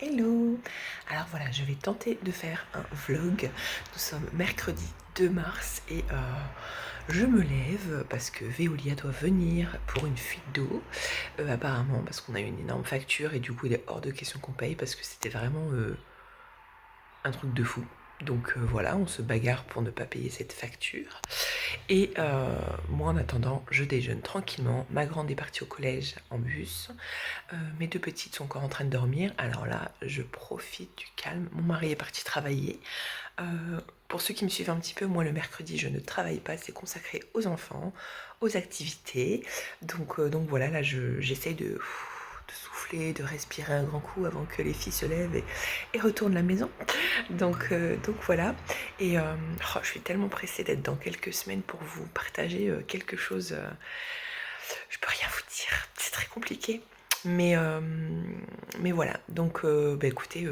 Hello! Alors voilà, je vais tenter de faire un vlog. Nous sommes mercredi 2 mars et je me lève parce que Veolia doit venir pour une fuite d'eau, apparemment parce qu'on a eu une énorme facture et du coup il est hors de question qu'on paye parce que c'était vraiment un truc de fou. Donc voilà, on se bagarre pour ne pas payer cette facture. Et moi en attendant, je déjeune tranquillement. Ma grande est partie au collège en bus. Mes deux petites sont encore en train de dormir. Alors là, je profite du calme. Mon mari est parti travailler. Pour ceux qui me suivent un petit peu, moi le mercredi, je ne travaille pas. C'est consacré aux enfants, aux activités. Donc voilà, là j'essaye de souffler, de respirer un grand coup avant que les filles se lèvent et retournent à la maison. Donc voilà. Et je suis tellement pressée d'être dans quelques semaines pour vous partager quelque chose. Je peux rien vous dire. C'est très compliqué. Mais voilà, donc écoutez,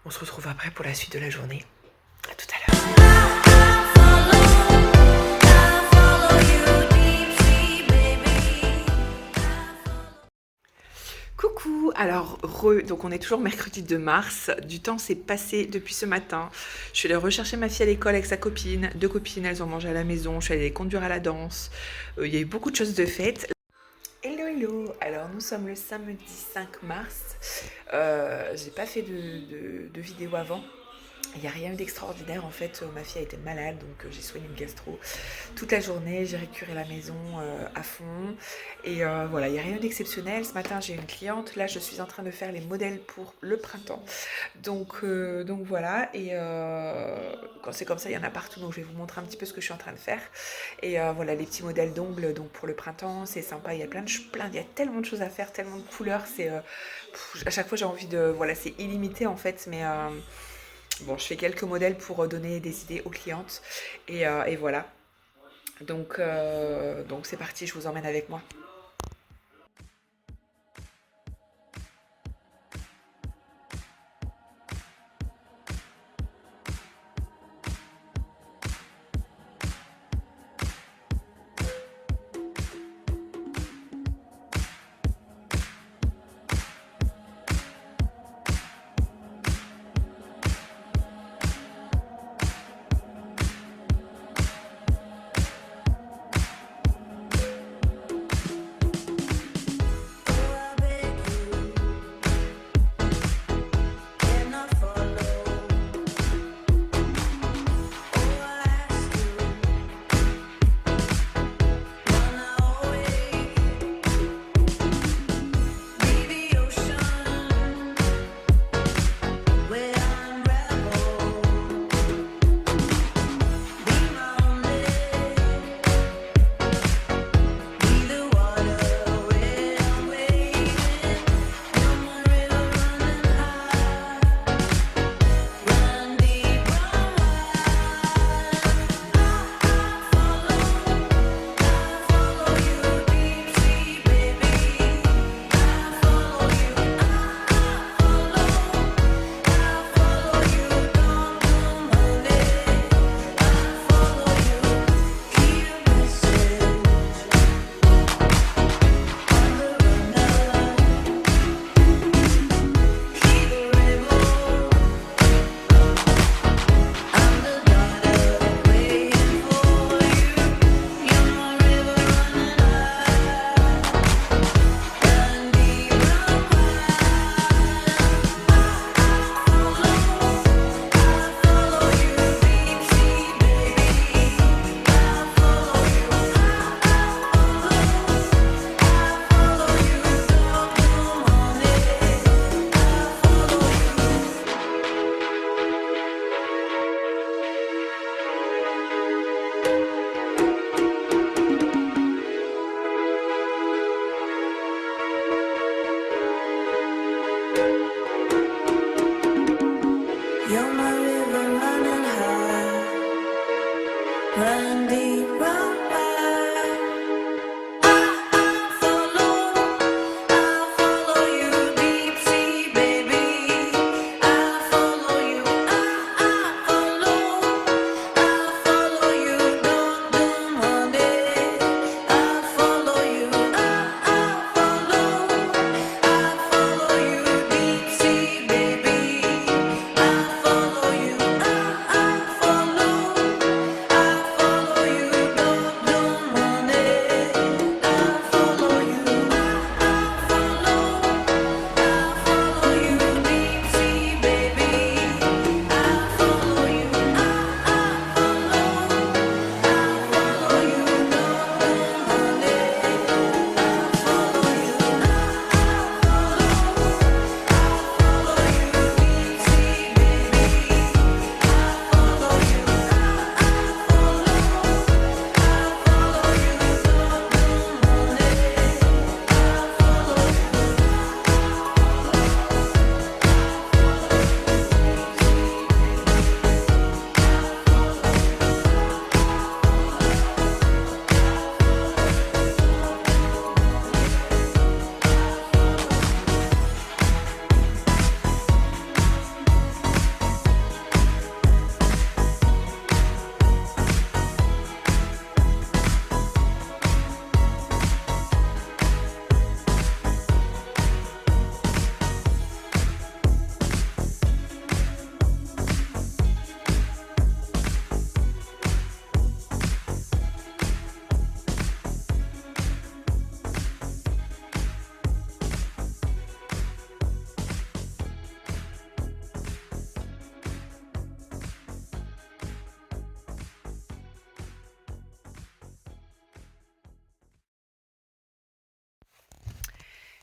on se retrouve après pour la suite de la journée. À tout à l'heure. Coucou, alors donc on est toujours mercredi 2 mars, du temps s'est passé depuis ce matin. Je suis allée rechercher ma fille à l'école avec sa copine, deux copines, elles ont mangé à la maison, je suis allée les conduire à la danse, il y a eu beaucoup de choses de faites. Hello, alors nous sommes le samedi 5 mars, j'ai pas fait de vidéo avant. Il n'y a rien eu d'extraordinaire en fait, ma fille a été malade donc j'ai soigné le gastro toute la journée, j'ai récuré la maison à fond et voilà, il n'y a rien eu d'exceptionnel. Ce matin j'ai une cliente, là je suis en train de faire les modèles pour le printemps donc voilà et quand c'est comme ça il y en a partout donc je vais vous montrer un petit peu ce que je suis en train de faire et voilà les petits modèles d'ongles donc pour le printemps c'est sympa, il y a il y a tellement de choses à faire, tellement de couleurs, c'est à chaque fois j'ai envie de, voilà c'est illimité en fait mais bon, je fais quelques modèles pour donner des idées aux clientes et voilà. Donc c'est parti, je vous emmène avec moi.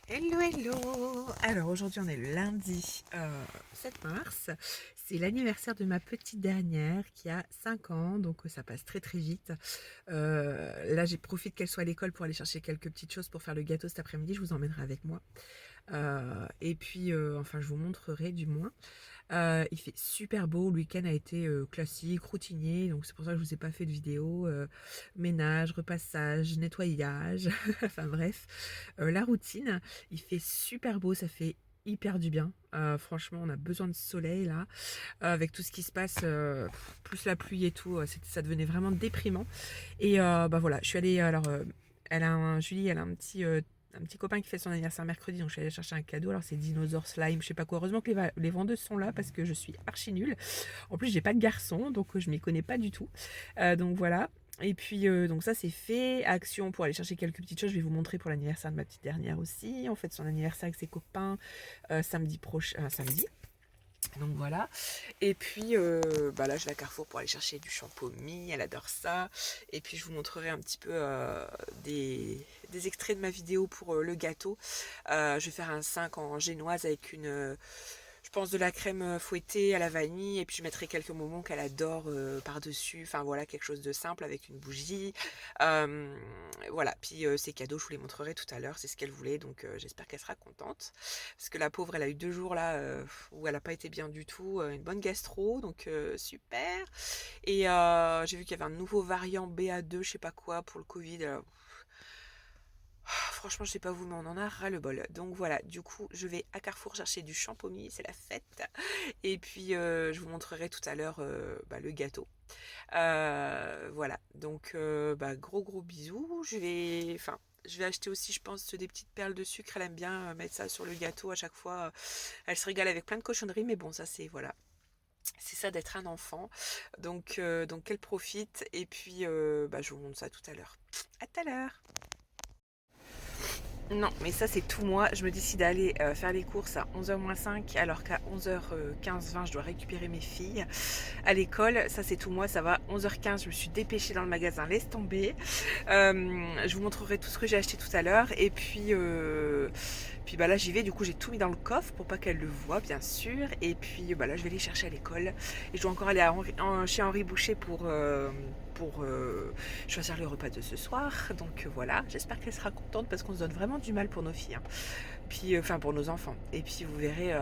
Hello, hello! Alors aujourd'hui on est le lundi 7 mars, c'est l'anniversaire de ma petite dernière qui a 5 ans, donc ça passe très très vite. Là j'ai profité qu'elle soit à l'école pour aller chercher quelques petites choses pour faire le gâteau cet après-midi, je vous emmènerai avec moi. Et puis enfin je vous montrerai du moins. Il fait super beau, le week-end a été classique, routinier, donc c'est pour ça que je vous ai pas fait de vidéo. Ménage, repassage, nettoyage, enfin bref, la routine. Il fait super beau, ça fait hyper du bien. Franchement, on a besoin de soleil là, avec tout ce qui se passe, plus la pluie et tout, ça devenait vraiment déprimant. Et bah voilà, je suis allée, alors, Julie, elle a un petit copain qui fait son anniversaire mercredi, donc je suis allée chercher un cadeau. Alors c'est dinosaure slime, je sais pas quoi. Heureusement que les vendeuses sont là parce que je suis archi nulle. En plus, j'ai pas de garçon, donc je m'y connais pas du tout. Donc voilà. Et puis donc ça c'est fait. Action pour aller chercher quelques petites choses. Je vais vous montrer pour l'anniversaire de ma petite dernière aussi. On fait son anniversaire avec ses copains samedi prochain, samedi. Donc voilà. Et puis bah là je vais à Carrefour pour aller chercher du champomis, elle adore ça. Et puis je vous montrerai un petit peu des extraits de ma vidéo pour le gâteau. Je vais faire un 5 en génoise avec je pense de la crème fouettée à la vanille, et puis je mettrai quelques bonbons qu'elle adore par-dessus. Enfin voilà, quelque chose de simple avec une bougie. Euh, voilà, puis ces cadeaux, je vous les montrerai tout à l'heure, c'est ce qu'elle voulait, donc j'espère qu'elle sera contente. Parce que la pauvre, elle a eu 2 jours là où elle n'a pas été bien du tout, une bonne gastro, donc super. Et j'ai vu qu'il y avait un nouveau variant BA2, je sais pas quoi, pour le Covid. Franchement, je sais pas vous, mais on en a ras le bol. Donc voilà, du coup, je vais à Carrefour chercher du champomis, c'est la fête. Et puis, je vous montrerai tout à l'heure bah, le gâteau. Voilà, donc bah, gros bisous. Je vais acheter aussi, je pense, des petites perles de sucre. Elle aime bien mettre ça sur le gâteau à chaque fois. Elle se régale avec plein de cochonneries, mais bon, ça c'est voilà. C'est ça d'être un enfant. Donc qu'elle profite. Et puis, bah, je vous montre ça tout à l'heure. À tout à l'heure. Non, mais ça c'est tout moi. Je me décide d'aller faire les courses à 11h moins 5 alors qu'à 11h15-20 je dois récupérer mes filles à l'école. Ça c'est tout moi, ça va. 11h15 je me suis dépêchée dans le magasin, laisse tomber. Je vous montrerai tout ce que j'ai acheté tout à l'heure. Et puis bah là j'y vais, du coup j'ai tout mis dans le coffre pour pas qu'elle le voie bien sûr. Et puis bah là je vais les chercher à l'école. Et je dois encore aller chez Henri Boucher pour choisir le repas de ce soir. Donc voilà, j'espère qu'elle sera contente parce qu'on se donne vraiment du mal pour nos filles. Hein. Puis, enfin pour nos enfants. Et puis vous verrez,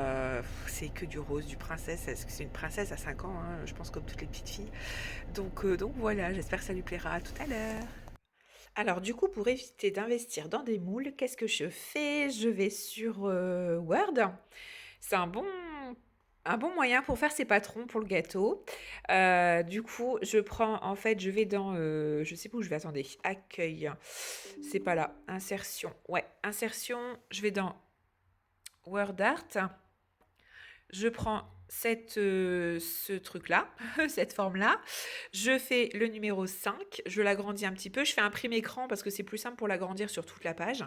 c'est que du rose, du princesse. Est-ce que c'est une princesse à 5 ans, hein, je pense comme toutes les petites filles. Donc voilà, j'espère que ça lui plaira. À tout à l'heure. Alors du coup, pour éviter d'investir dans des moules, qu'est-ce que je fais? Je vais sur Word. C'est un bon moyen pour faire ses patrons pour le gâteau. Du coup, je vais dans, je sais pas où je vais, attendez, accueil. C'est pas là, insertion. Ouais, insertion, je vais dans Word Art. Je prends ce truc-là, cette forme-là. Je fais le numéro 5. Je l'agrandis un petit peu. Je fais un prime écran parce que c'est plus simple pour l'agrandir sur toute la page.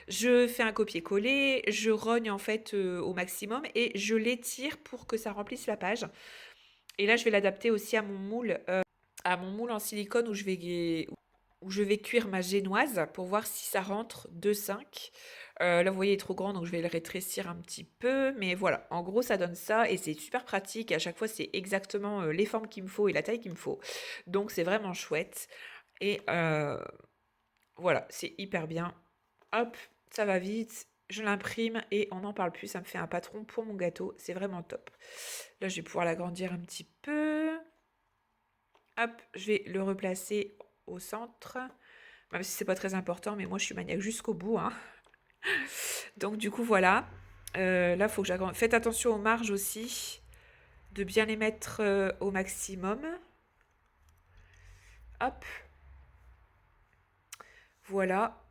Je fais un copier-coller. Je rogne en fait au maximum et je l'étire pour que ça remplisse la page. Et là, je vais l'adapter aussi à mon moule en silicone où je vais cuire ma génoise pour voir si ça rentre de 5. Là, vous voyez, il est trop grand, donc je vais le rétrécir un petit peu. Mais voilà, en gros, ça donne ça et c'est super pratique. À chaque fois, c'est exactement les formes qu'il me faut et la taille qu'il me faut. Donc, c'est vraiment chouette. Et voilà, c'est hyper bien. Hop, ça va vite. Je l'imprime et on n'en parle plus. Ça me fait un patron pour mon gâteau. C'est vraiment top. Là, je vais pouvoir l'agrandir un petit peu. Hop, je vais le replacer au centre. Même si c'est pas très important, mais moi je suis maniaque jusqu'au bout. Hein. Donc du coup voilà. Là, faut que j'agrandisse. Faites attention aux marges aussi. De bien les mettre au maximum. Hop. Voilà.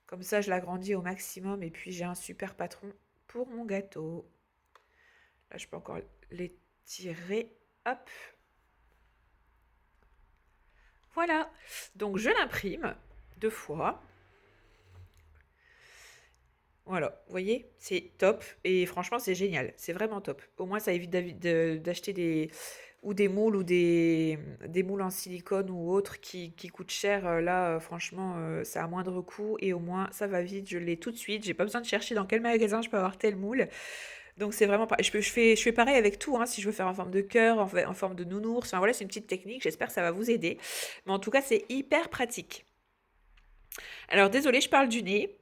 Comme ça, je l'agrandis au maximum. Et puis j'ai un super patron pour mon gâteau. Là, je peux encore l'étirer. Hop. Voilà. Donc je l'imprime 2 fois. Voilà, vous voyez, c'est top et franchement c'est génial, c'est vraiment top. Au moins ça évite d'acheter ou des moules en silicone ou autres qui coûtent cher. Là, franchement, c'est à moindre coût et au moins ça va vite. Je l'ai tout de suite. J'ai pas besoin de chercher dans quel magasin je peux avoir tel moule. Donc c'est vraiment pas. Je fais pareil avec tout, hein, si je veux faire en forme de cœur, en forme de nounours. Enfin voilà, c'est une petite technique. J'espère que ça va vous aider. Mais en tout cas, c'est hyper pratique. Alors désolée, je parle du nez.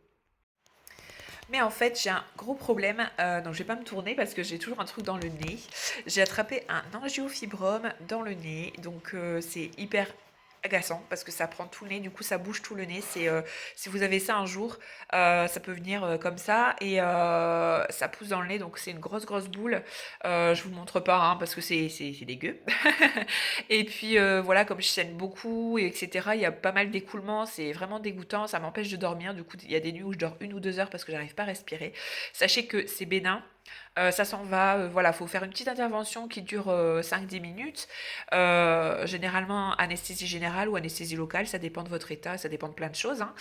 Mais en fait, j'ai un gros problème, donc je vais pas me tourner parce que j'ai toujours un truc dans le nez. J'ai attrapé un angiofibrome dans le nez, donc c'est hyper agaçant parce que ça prend tout le nez, du coup ça bouge tout le nez. Si vous avez ça un jour, ça peut venir comme ça et ça pousse dans le nez, donc c'est une grosse boule. Je vous montre pas hein, parce que c'est dégueu. Et puis voilà, comme je saigne beaucoup, et etc., il y a pas mal d'écoulements, c'est vraiment dégoûtant, ça m'empêche de dormir. Du coup, il y a des nuits où je dors 1 ou 2 heures parce que j'arrive pas à respirer. Sachez que c'est bénin. Ça s'en va, voilà, faut faire une petite intervention qui dure 5-10 minutes. Généralement, anesthésie générale ou anesthésie locale, ça dépend de votre état, ça dépend de plein de choses, hein.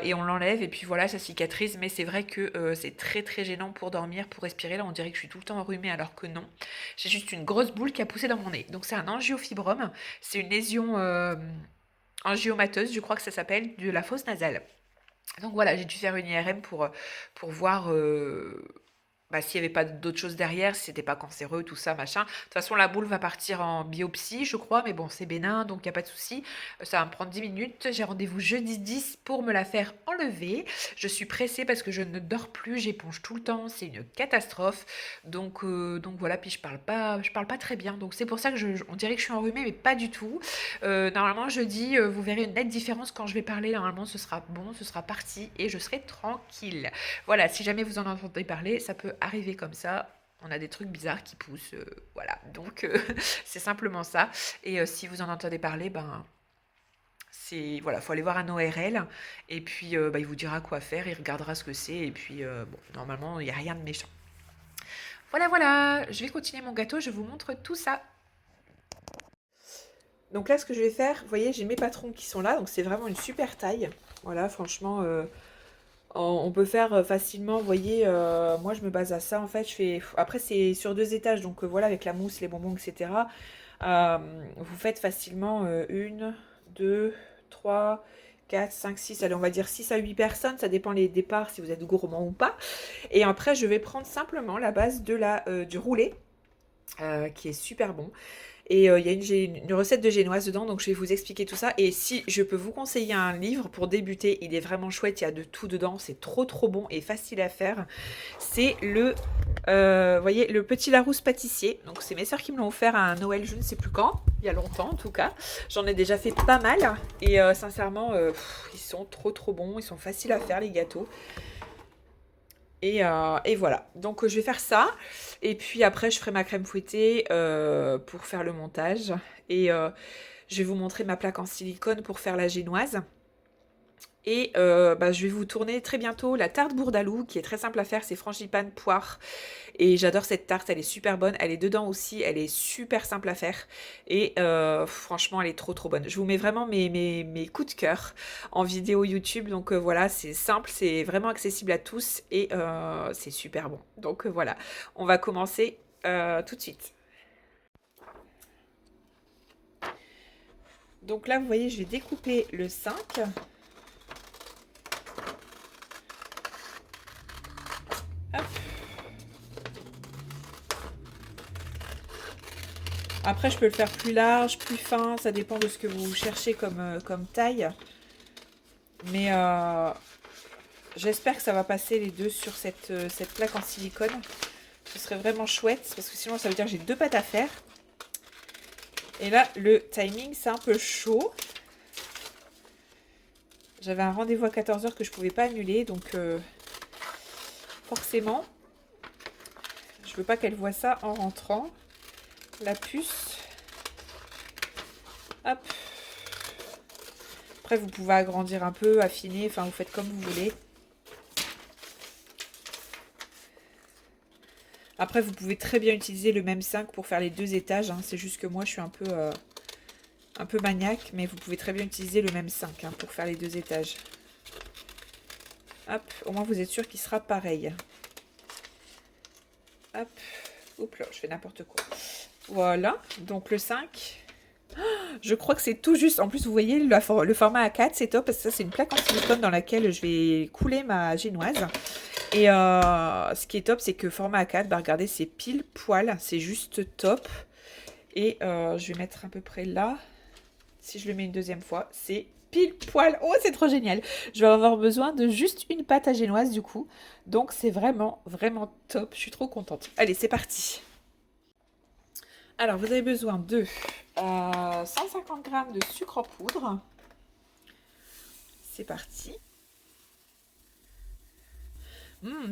Et on l'enlève et puis voilà, ça cicatrise. Mais c'est vrai que c'est très gênant pour dormir, pour respirer. Là, on dirait que je suis tout le temps enrhumée alors que non. J'ai juste une grosse boule qui a poussé dans mon nez. Donc c'est un angiofibrome, c'est une lésion angiomateuse, je crois que ça s'appelle, de la fosse nasale. Donc voilà, j'ai dû faire une IRM pour voir bah, s'il n'y avait pas d'autres choses derrière, si c'était pas cancéreux, tout ça, machin. De toute façon, la boule va partir en biopsie, je crois, mais bon, c'est bénin, donc il n'y a pas de souci. Ça va me prendre 10 minutes. J'ai rendez-vous jeudi 10 pour me la faire enlever. Je suis pressée parce que je ne dors plus, j'éponge tout le temps, c'est une catastrophe. Donc voilà, puis je parle pas très bien. Donc c'est pour ça que on dirait que je suis enrhumée, mais pas du tout. Normalement, jeudi, vous verrez une nette différence quand je vais parler. Normalement, ce sera bon, ce sera parti et je serai tranquille. Voilà, si jamais vous en entendez parler, ça peut arriver comme ça. On a des trucs bizarres qui poussent, voilà. Donc c'est simplement ça. Et si vous en entendez parler, ben c'est voilà, faut aller voir un ORL et puis bah, il vous dira quoi faire, il regardera ce que c'est et puis bon, normalement il n'y a rien de méchant. Voilà, je vais continuer mon gâteau, je vous montre tout ça. Donc là, ce que je vais faire, vous voyez, j'ai mes patrons qui sont là, donc c'est vraiment une super taille. Voilà, franchement, on peut faire facilement, vous voyez, moi je me base à ça en fait, je fais, après c'est sur 2 étages, donc voilà, avec la mousse, les bonbons, etc. Vous faites facilement 1, 2, 3, 4, 5, 6, allez on va dire 6 à 8 personnes, ça dépend les départs si vous êtes gourmand ou pas. Et après je vais prendre simplement la base du roulé, qui est super bon. Et il y a une recette de génoise dedans, donc je vais vous expliquer tout ça. Et si je peux vous conseiller un livre pour débuter, il est vraiment chouette, il y a de tout dedans, c'est trop bon et facile à faire. C'est vous voyez, le Petit Larousse pâtissier. Donc c'est mes soeurs qui me l'ont offert à un Noël, je ne sais plus quand, il y a longtemps en tout cas. J'en ai déjà fait pas mal et sincèrement, ils sont trop bons, ils sont faciles à faire les gâteaux. Et voilà, donc je vais faire ça. Et puis après, je ferai ma crème fouettée pour faire le montage. Et je vais vous montrer ma plaque en silicone pour faire la génoise. Et bah, je vais vous tourner très bientôt la tarte bourdaloue qui est très simple à faire, c'est frangipane poire. Et j'adore cette tarte, elle est super bonne. Elle est dedans aussi, elle est super simple à faire. Et franchement, elle est trop bonne. Je vous mets vraiment mes coups de cœur en vidéo YouTube. Donc voilà, c'est simple, c'est vraiment accessible à tous et c'est super bon. Donc voilà, on va commencer tout de suite. Donc là, vous voyez, je vais découper le 5. Hop. Après, je peux le faire plus large, plus fin, ça dépend de ce que vous cherchez comme taille. Mais j'espère que ça va passer les deux sur cette plaque en silicone. Ce serait vraiment chouette, parce que sinon ça veut dire que j'ai 2 pâtes à faire. Et là, le timing, c'est un peu chaud. J'avais un rendez-vous à 14h que je ne pouvais pas annuler, donc forcément, je veux pas qu'elle voie ça en rentrant. La puce. Hop. Après, vous pouvez agrandir un peu, affiner, enfin, vous faites comme vous voulez. Après, vous pouvez très bien utiliser le même 5 pour faire les 2 étages. Hein. C'est juste que moi, je suis un peu maniaque, mais vous pouvez très bien utiliser le même 5 hein, pour faire les 2 étages. Hop, au moins vous êtes sûr qu'il sera pareil. Hop, oups là, je fais n'importe quoi. Voilà, donc le 5. Je crois que c'est tout juste. En plus, vous voyez, le format A4, c'est top parce que ça, c'est une plaque en silicone dans laquelle je vais couler ma génoise. Et ce qui est top, c'est que format A4, bah regardez, c'est pile poil. C'est juste top. Et je vais mettre à peu près là. Si je le mets une deuxième fois, c'est pile poil. Oh, c'est trop génial. Je vais avoir besoin de juste une pâte à génoise du coup. Donc, c'est vraiment, vraiment top. Je suis trop contente. Allez, c'est parti. Alors, vous avez besoin de 150 g de sucre en poudre. C'est parti.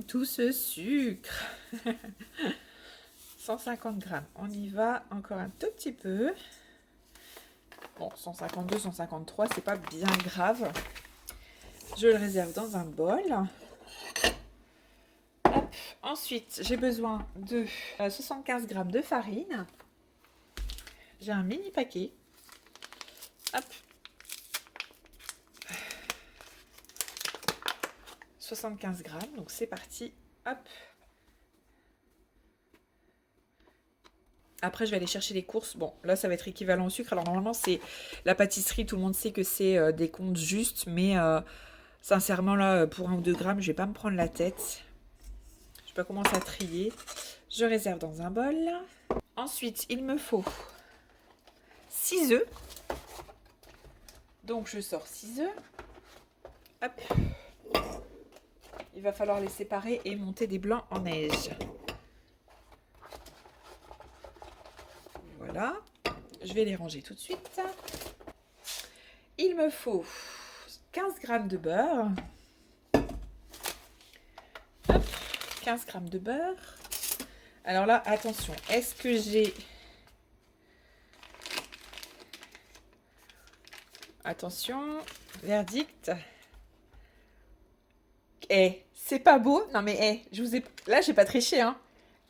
Tout ce sucre. 150 g. On y va encore un tout petit peu. Bon, 152, 153, c'est pas bien grave. Je le réserve dans un bol. Hop. Ensuite, j'ai besoin de 75 g de farine. J'ai un mini paquet. Hop. 75 g, donc c'est parti. Hop. Après, je vais aller chercher les courses. Bon, là, ça va être équivalent au sucre. Alors, normalement, c'est la pâtisserie. Tout le monde sait que c'est des comptes justes. Mais sincèrement, là, pour 1 ou 2 grammes, je vais pas me prendre la tête. Je vais pas commencer à trier. Je réserve dans un bol. Ensuite, il me faut 6 œufs. Donc, je sors 6 œufs. Hop. Il va falloir les séparer et monter des blancs en neige. Voilà. Je vais les ranger tout de suite. Il me faut 15 g de beurre. Hop, 15 g de beurre. Alors là, attention. Est-ce que j'ai... Attention. Verdict. C'est pas beau. Non mais, je vous ai... Là, j'ai pas triché, hein.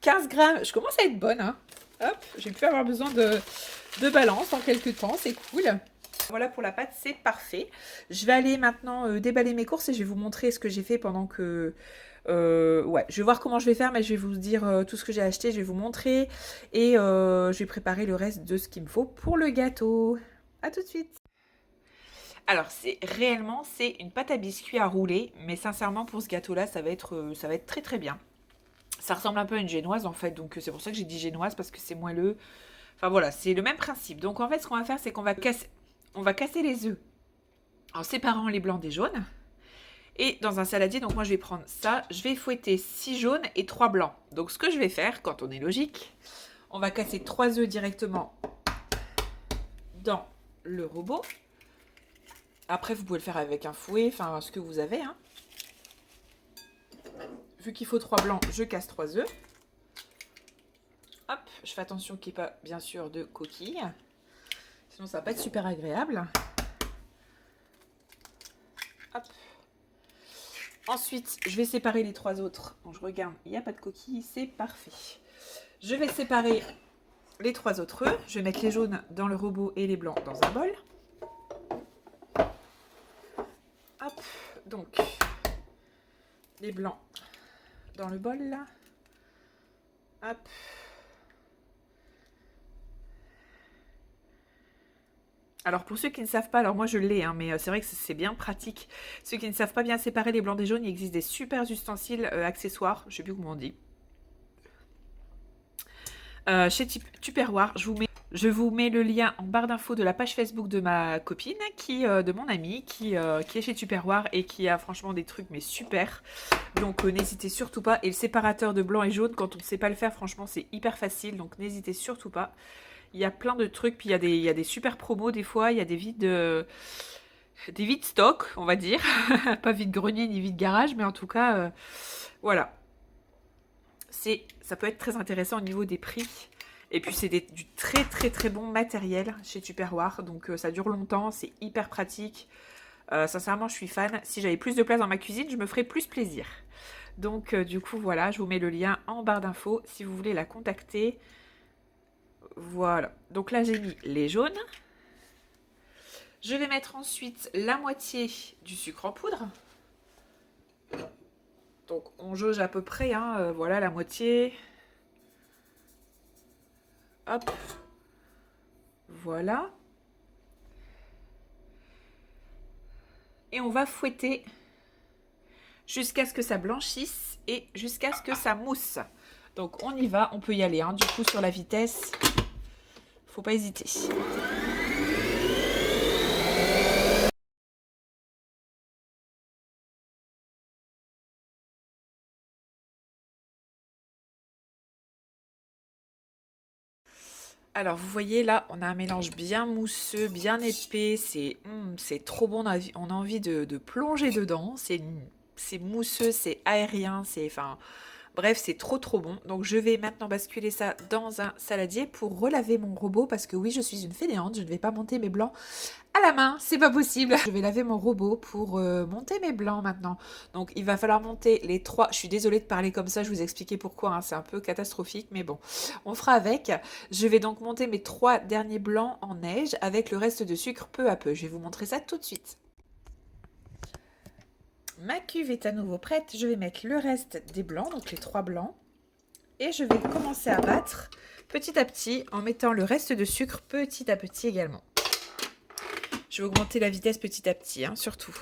15 grammes. Je commence à être bonne, hein. Hop, j'ai pu avoir besoin de balance en quelques temps. C'est cool. Voilà pour la pâte, c'est parfait. Je vais aller maintenant déballer mes courses et je vais vous montrer ce que j'ai fait pendant que... ouais, je vais voir comment je vais faire, mais je vais vous dire tout ce que j'ai acheté, je vais vous montrer. Et je vais préparer le reste de ce qu'il me faut pour le gâteau. A tout de suite. Alors, c'est une pâte à biscuits à rouler, mais sincèrement, pour ce gâteau-là, ça va être très très bien. Ça ressemble un peu à une génoise en fait, donc c'est pour ça que j'ai dit génoise parce que c'est moelleux. Enfin voilà, c'est le même principe. Donc en fait, ce qu'on va faire, c'est qu'on va casser les œufs en séparant les blancs des jaunes. Et dans un saladier, donc moi je vais prendre ça, je vais fouetter 6 jaunes et 3 blancs. Donc ce que je vais faire, quand on est logique, on va casser 3 œufs directement dans le robot. Après, vous pouvez le faire avec un fouet, enfin ce que vous avez. Hein. Vu qu'il faut 3 blancs, je casse 3 œufs. Hop, je fais attention qu'il n'y ait pas, bien sûr, de coquilles. Sinon, ça va pas être super agréable. Hop. Ensuite, je vais séparer les 3 autres. Bon, je regarde, il n'y a pas de coquilles, c'est parfait. Je vais séparer les 3 autres œufs. Je vais mettre les jaunes dans le robot et les blancs dans un bol. Hop, donc, les blancs dans le bol, là. Hop. Alors pour ceux qui ne savent pas, alors moi je l'ai, hein, mais c'est vrai que c'est bien pratique. Ceux qui ne savent pas bien séparer les blancs des jaunes, il existe des super ustensiles accessoires, je ne sais plus comment on dit. Chez Tupperware, je vous mets le lien en barre d'infos de la page Facebook de ma copine, de mon amie, qui est chez Tupperware et qui a franchement des trucs mais super. Donc n'hésitez surtout pas. Et le séparateur de blanc et jaune, quand on ne sait pas le faire, franchement c'est hyper facile, donc n'hésitez surtout pas. Il y a plein de trucs, puis il y a des super promos des fois, il y a des vides stock, on va dire. Pas vide grenier ni vide garage, mais en tout cas, voilà. Ça peut être très intéressant au niveau des prix. Et puis c'est du très très très bon matériel chez Tupperware, donc ça dure longtemps, c'est hyper pratique. Sincèrement, je suis fan. Si j'avais plus de place dans ma cuisine, je me ferais plus plaisir. Donc du coup, voilà, je vous mets le lien en barre d'infos si vous voulez la contacter. Voilà, donc là j'ai mis les jaunes. Je vais mettre ensuite la moitié du sucre en poudre. Donc on jauge à peu près, hein, voilà la moitié. Hop, voilà. Et on va fouetter jusqu'à ce que ça blanchisse et jusqu'à ce que ça mousse. Donc on y va, on peut y aller. Hein. Du coup, sur la vitesse, faut pas hésiter. Alors, vous voyez, là, on a un mélange bien mousseux, bien épais. C'est trop bon. On a envie de plonger dedans. C'est mousseux, c'est aérien. Enfin, bref, c'est trop bon. Donc, je vais maintenant basculer ça dans un saladier pour relaver mon robot. Parce que oui, je suis une fainéante. Je ne vais pas monter mes blancs à la main, c'est pas possible. Je vais laver mon robot pour monter mes blancs maintenant. Donc il va falloir monter les 3. Je suis désolée de parler comme ça, je vous expliquer pourquoi, hein, c'est un peu catastrophique, mais bon, on fera avec. Je vais donc monter mes 3 derniers blancs en neige avec le reste de sucre peu à peu. Je vais vous montrer ça tout de suite. Ma cuve est à nouveau prête. Je vais mettre le reste des blancs, donc les 3 blancs. Et je vais commencer à battre petit à petit en mettant le reste de sucre petit à petit également. Je vais augmenter la vitesse petit à petit, hein, surtout.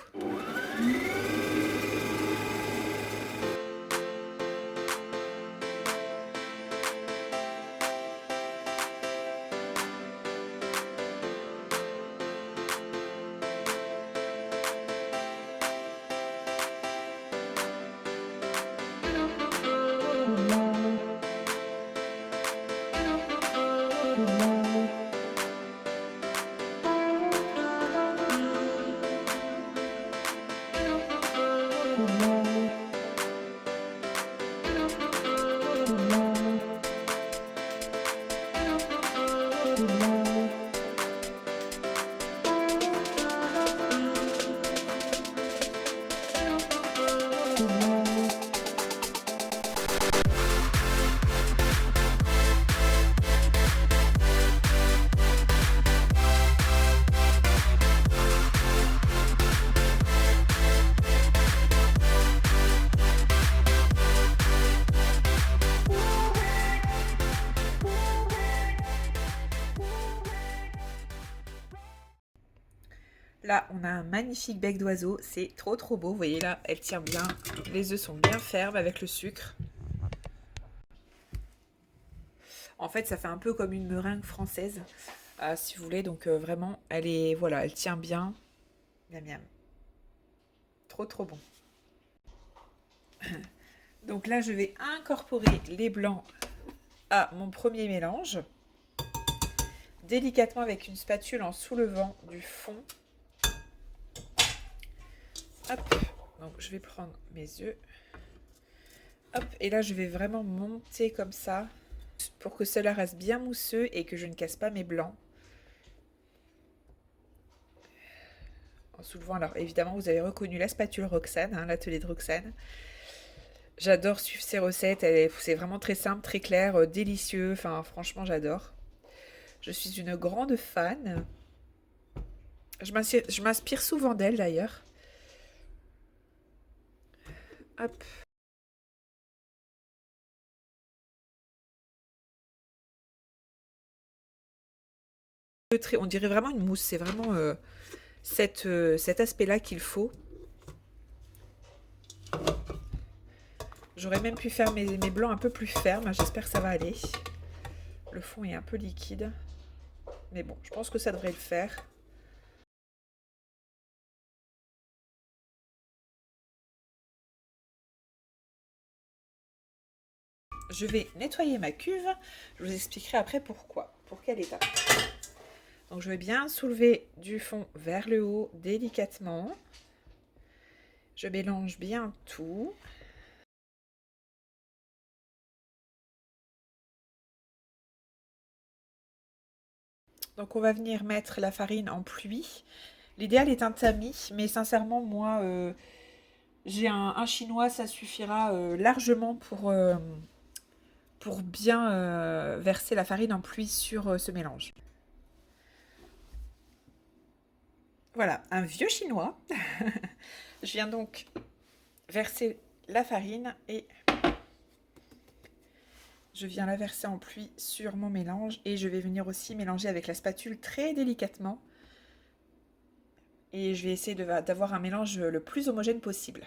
Là, on a un magnifique bec d'oiseau. C'est trop beau. Vous voyez là, elle tient bien. Les œufs sont bien fermes avec le sucre. En fait, ça fait un peu comme une meringue française, si vous voulez. Donc vraiment, voilà, elle tient bien. Miam miam. Trop bon. Donc là, je vais incorporer les blancs à mon premier mélange. Délicatement avec une spatule en soulevant du fond. Hop, donc je vais prendre mes œufs. Hop, et là je vais vraiment monter comme ça pour que cela reste bien mousseux et que je ne casse pas mes blancs. En soulevant, alors évidemment vous avez reconnu la spatule Roxane, hein, l'atelier de Roxane. J'adore suivre ses recettes, c'est vraiment très simple, très clair, délicieux, enfin franchement j'adore. Je suis une grande fan. Je m'inspire souvent d'elle d'ailleurs. Hop. On dirait vraiment une mousse, c'est vraiment cet aspect-là qu'il faut. J'aurais même pu faire mes blancs un peu plus fermes, j'espère que ça va aller. Le fond est un peu liquide, mais bon, je pense que ça devrait le faire. Je vais nettoyer ma cuve, je vous expliquerai après pourquoi, pour quelle étape. Donc je vais bien soulever du fond vers le haut délicatement. Je mélange bien tout. Donc on va venir mettre la farine en pluie. L'idéal est un tamis, mais sincèrement moi j'ai un chinois, ça suffira largement pour bien verser la farine en pluie sur ce mélange. Voilà, un vieux chinois. Je viens donc verser la farine et Je viens la verser en pluie sur mon mélange et je vais venir aussi mélanger avec la spatule très délicatement. Et je vais essayer d'avoir un mélange le plus homogène possible.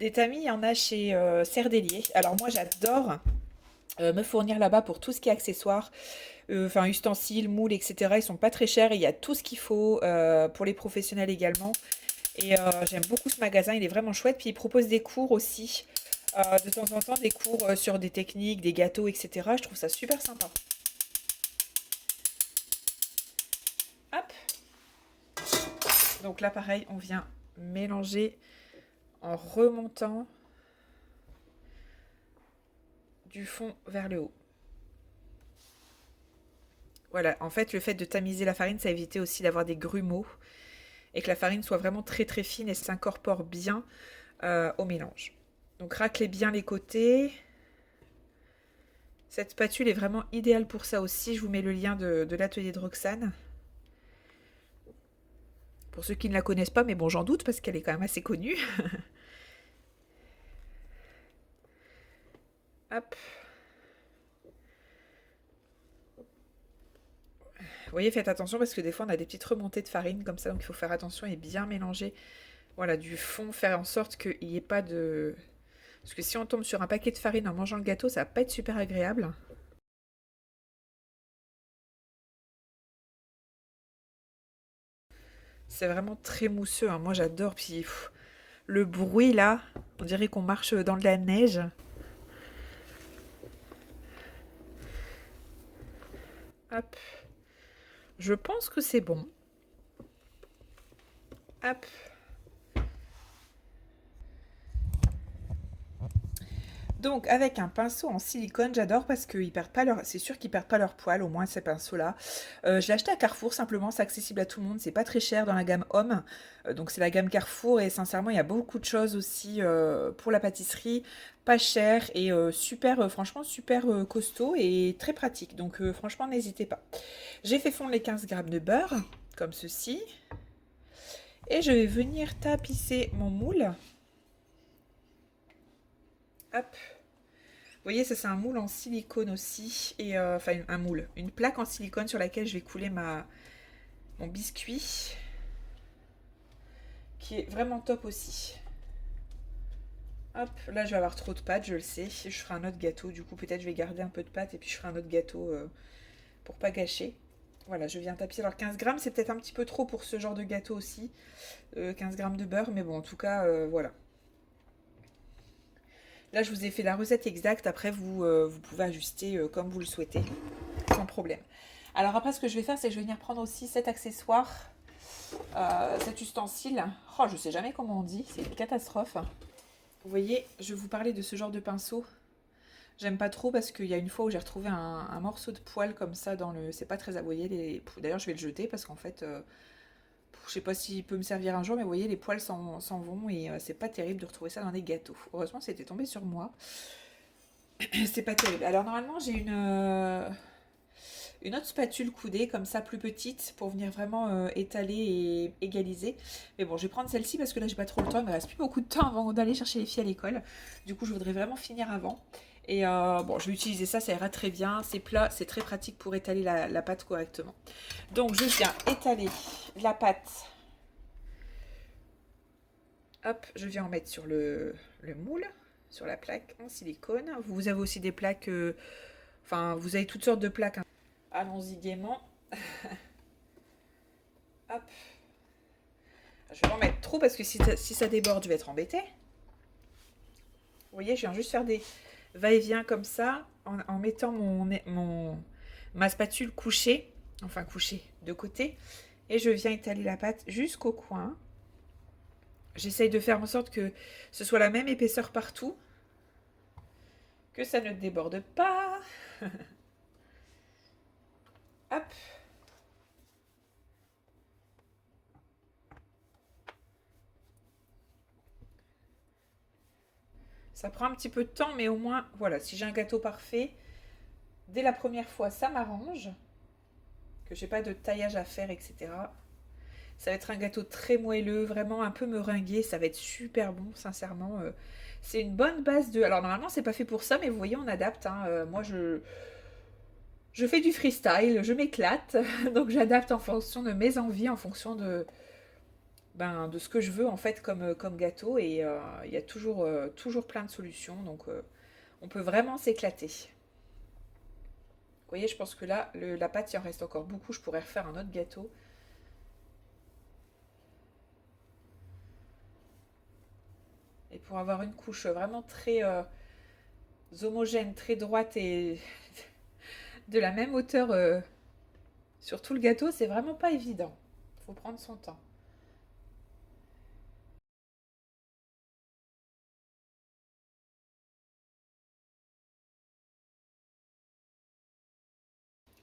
Des tamis, il y en a chez Cerdelier. Alors moi j'adore me fournir là-bas pour tout ce qui est accessoires, enfin ustensiles, moules, etc. Ils sont pas très chers et il y a tout ce qu'il faut pour les professionnels également. Et j'aime beaucoup ce magasin, il est vraiment chouette. Puis il propose des cours aussi, de temps en temps, des cours sur des techniques, des gâteaux, etc. Je trouve ça super sympa. Hop. Donc là, pareil, on vient mélanger en remontant du fond vers le haut. Voilà, en fait, le fait de tamiser la farine, ça évite aussi d'avoir des grumeaux et que la farine soit vraiment très très fine et s'incorpore bien au mélange. Donc raclez bien les côtés. Cette spatule est vraiment idéale pour ça aussi. Je vous mets le lien de l'atelier de Roxane. Pour ceux qui ne la connaissent pas, mais bon, j'en doute parce qu'elle est quand même assez connue. Hop. Vous voyez, faites attention parce que des fois on a des petites remontées de farine comme ça, donc il faut faire attention et bien mélanger. Voilà, du fond, faire en sorte qu'il n'y ait pas de... Parce que si on tombe sur un paquet de farine en mangeant le gâteau, ça va pas être super agréable. C'est vraiment très mousseux, hein. Moi j'adore. Puis le bruit là, on dirait qu'on marche dans de la neige. Hop. Je pense que c'est bon. Hop. Donc avec un pinceau en silicone, j'adore parce qu'ils perdent pas leur, c'est sûr qu'ils perdent pas leur poil, au moins ces pinceaux-là. Je l'ai acheté à Carrefour simplement, c'est accessible à tout le monde, c'est pas très cher dans la gamme homme. Donc c'est la gamme Carrefour et sincèrement il y a beaucoup de choses aussi pour la pâtisserie, pas cher et super, franchement super costaud et très pratique. Donc franchement n'hésitez pas. J'ai fait fondre les 15 grammes de beurre comme ceci et je vais venir tapisser mon moule. Hop. Vous voyez, ça c'est un moule en silicone aussi, et enfin un moule, une plaque en silicone sur laquelle je vais couler mon biscuit, qui est vraiment top aussi. Hop, là je vais avoir trop de pâte, je le sais, je ferai un autre gâteau, du coup peut-être je vais garder un peu de pâte et puis je ferai un autre gâteau pour pas gâcher. Voilà, je viens tapisser. Alors 15 grammes, c'est peut-être un petit peu trop pour ce genre de gâteau aussi, 15 grammes de beurre, mais bon, en tout cas, voilà. Là, je vous ai fait la recette exacte. Après, vous pouvez ajuster comme vous le souhaitez, sans problème. Alors après, ce que je vais faire, c'est que je vais venir prendre aussi cet accessoire, cet ustensile. Oh, je sais jamais comment on dit, c'est une catastrophe. Vous voyez, je vais vous parler de ce genre de pinceau. J'aime pas trop parce qu'il y a une fois où j'ai retrouvé un morceau de poil comme ça dans le... C'est pas très à... Vous voyez, d'ailleurs, je vais le jeter parce qu'en fait... je sais pas s'il peut me servir un jour, mais vous voyez, les poils s'en vont et c'est pas terrible de retrouver ça dans des gâteaux. Heureusement, c'était tombé sur moi. C'est pas terrible. Alors, normalement, j'ai une autre spatule coudée, comme ça, plus petite, pour venir vraiment étaler et égaliser. Mais bon, je vais prendre celle-ci parce que là, j'ai pas trop le temps. Il me reste plus beaucoup de temps avant d'aller chercher les filles à l'école. Du coup, je voudrais vraiment finir avant. Et bon, je vais utiliser ça, ça ira très bien. C'est plat, c'est très pratique pour étaler la pâte correctement. Donc, je viens étaler la pâte. Hop, je viens en mettre sur le moule, sur la plaque en silicone. Vous avez aussi des plaques, enfin, vous avez toutes sortes de plaques, hein. Allons-y gaiement. Hop. Je vais en mettre trop parce que si ça déborde, je vais être embêtée. Vous voyez, je viens juste faire des va-et-vient comme ça, en mettant ma spatule couchée, enfin couchée de côté. Et je viens étaler la pâte jusqu'au coin. J'essaye de faire en sorte que ce soit la même épaisseur partout, que ça ne déborde pas. Hop. Ça prend un petit peu de temps, mais au moins, voilà, si j'ai un gâteau parfait, dès la première fois, ça m'arrange. Que j'ai pas de taillage à faire, etc. Ça va être un gâteau très moelleux, vraiment un peu meringué. Ça va être super bon, sincèrement. C'est une bonne base de... Alors normalement, c'est pas fait pour ça, mais vous voyez, on adapte. Hein. Moi, je fais du freestyle, je m'éclate. Donc j'adapte en fonction de mes envies, en fonction de ce que je veux, en fait, comme gâteau. Et il y a toujours plein de solutions. Donc on peut vraiment s'éclater. Vous voyez, je pense que là, la pâte, il en reste encore beaucoup. Je pourrais refaire un autre gâteau. Et pour avoir une couche vraiment très homogène, très droite et de la même hauteur sur tout le gâteau, c'est vraiment pas évident. Il faut prendre son temps.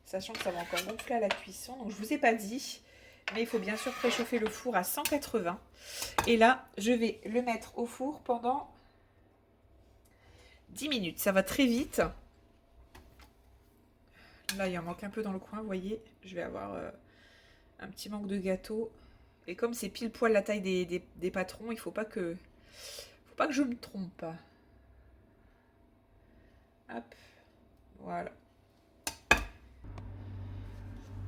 Sachant que ça va encore gonfler à la cuisson. Donc je vous ai pas dit, mais il faut bien sûr préchauffer le four à 180. Et là, je vais le mettre au four pendant 10 minutes. Ça va très vite. Là, il en manque un peu dans le coin, vous voyez. Je vais avoir un petit manque de gâteau. Et comme c'est pile poil la taille des patrons, il faut pas que je me trompe. Hop, voilà.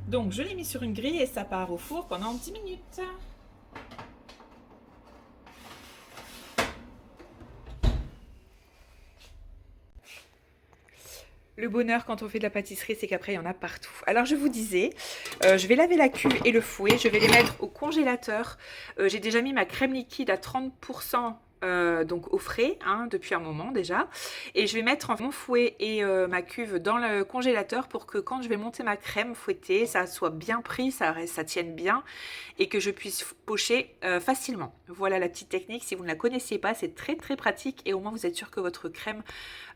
Donc, je l'ai mis sur une grille et ça part au four pendant 10 minutes. Le bonheur quand on fait de la pâtisserie, c'est qu'après, il y en a partout. Alors, je vous disais, je vais laver la cuve et le fouet. Je vais les mettre au congélateur. J'ai déjà mis ma crème liquide à 30%. Donc au frais, hein, depuis un moment déjà. Et je vais mettre mon fouet et ma cuve dans le congélateur pour que quand je vais monter ma crème fouettée, ça soit bien pris, ça tienne bien et que je puisse pocher facilement. Voilà la petite technique. Si vous ne la connaissiez pas, c'est très très pratique et au moins vous êtes sûr que votre crème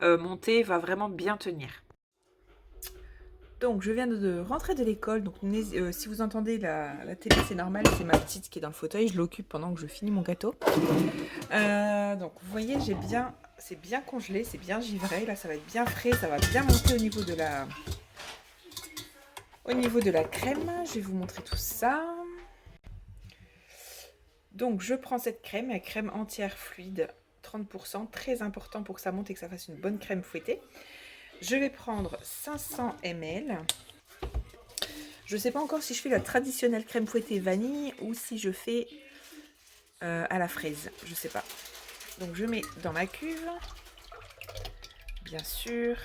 montée va vraiment bien tenir. Donc je viens de rentrer de l'école, donc si vous entendez la télé, c'est normal, c'est ma petite qui est dans le fauteuil, je l'occupe pendant que je finis mon gâteau. Donc vous voyez, c'est bien congelé, c'est bien givré, là ça va être bien frais, ça va bien monter au niveau de la crème. Je vais vous montrer tout ça. Donc je prends cette crème, la crème entière fluide, 30%, très important pour que ça monte et que ça fasse une bonne crème fouettée. Je vais prendre 500 ml. Je ne sais pas encore si je fais la traditionnelle crème fouettée vanille ou si je fais à la fraise. Je ne sais pas. Donc je mets dans ma cuve. Bien sûr.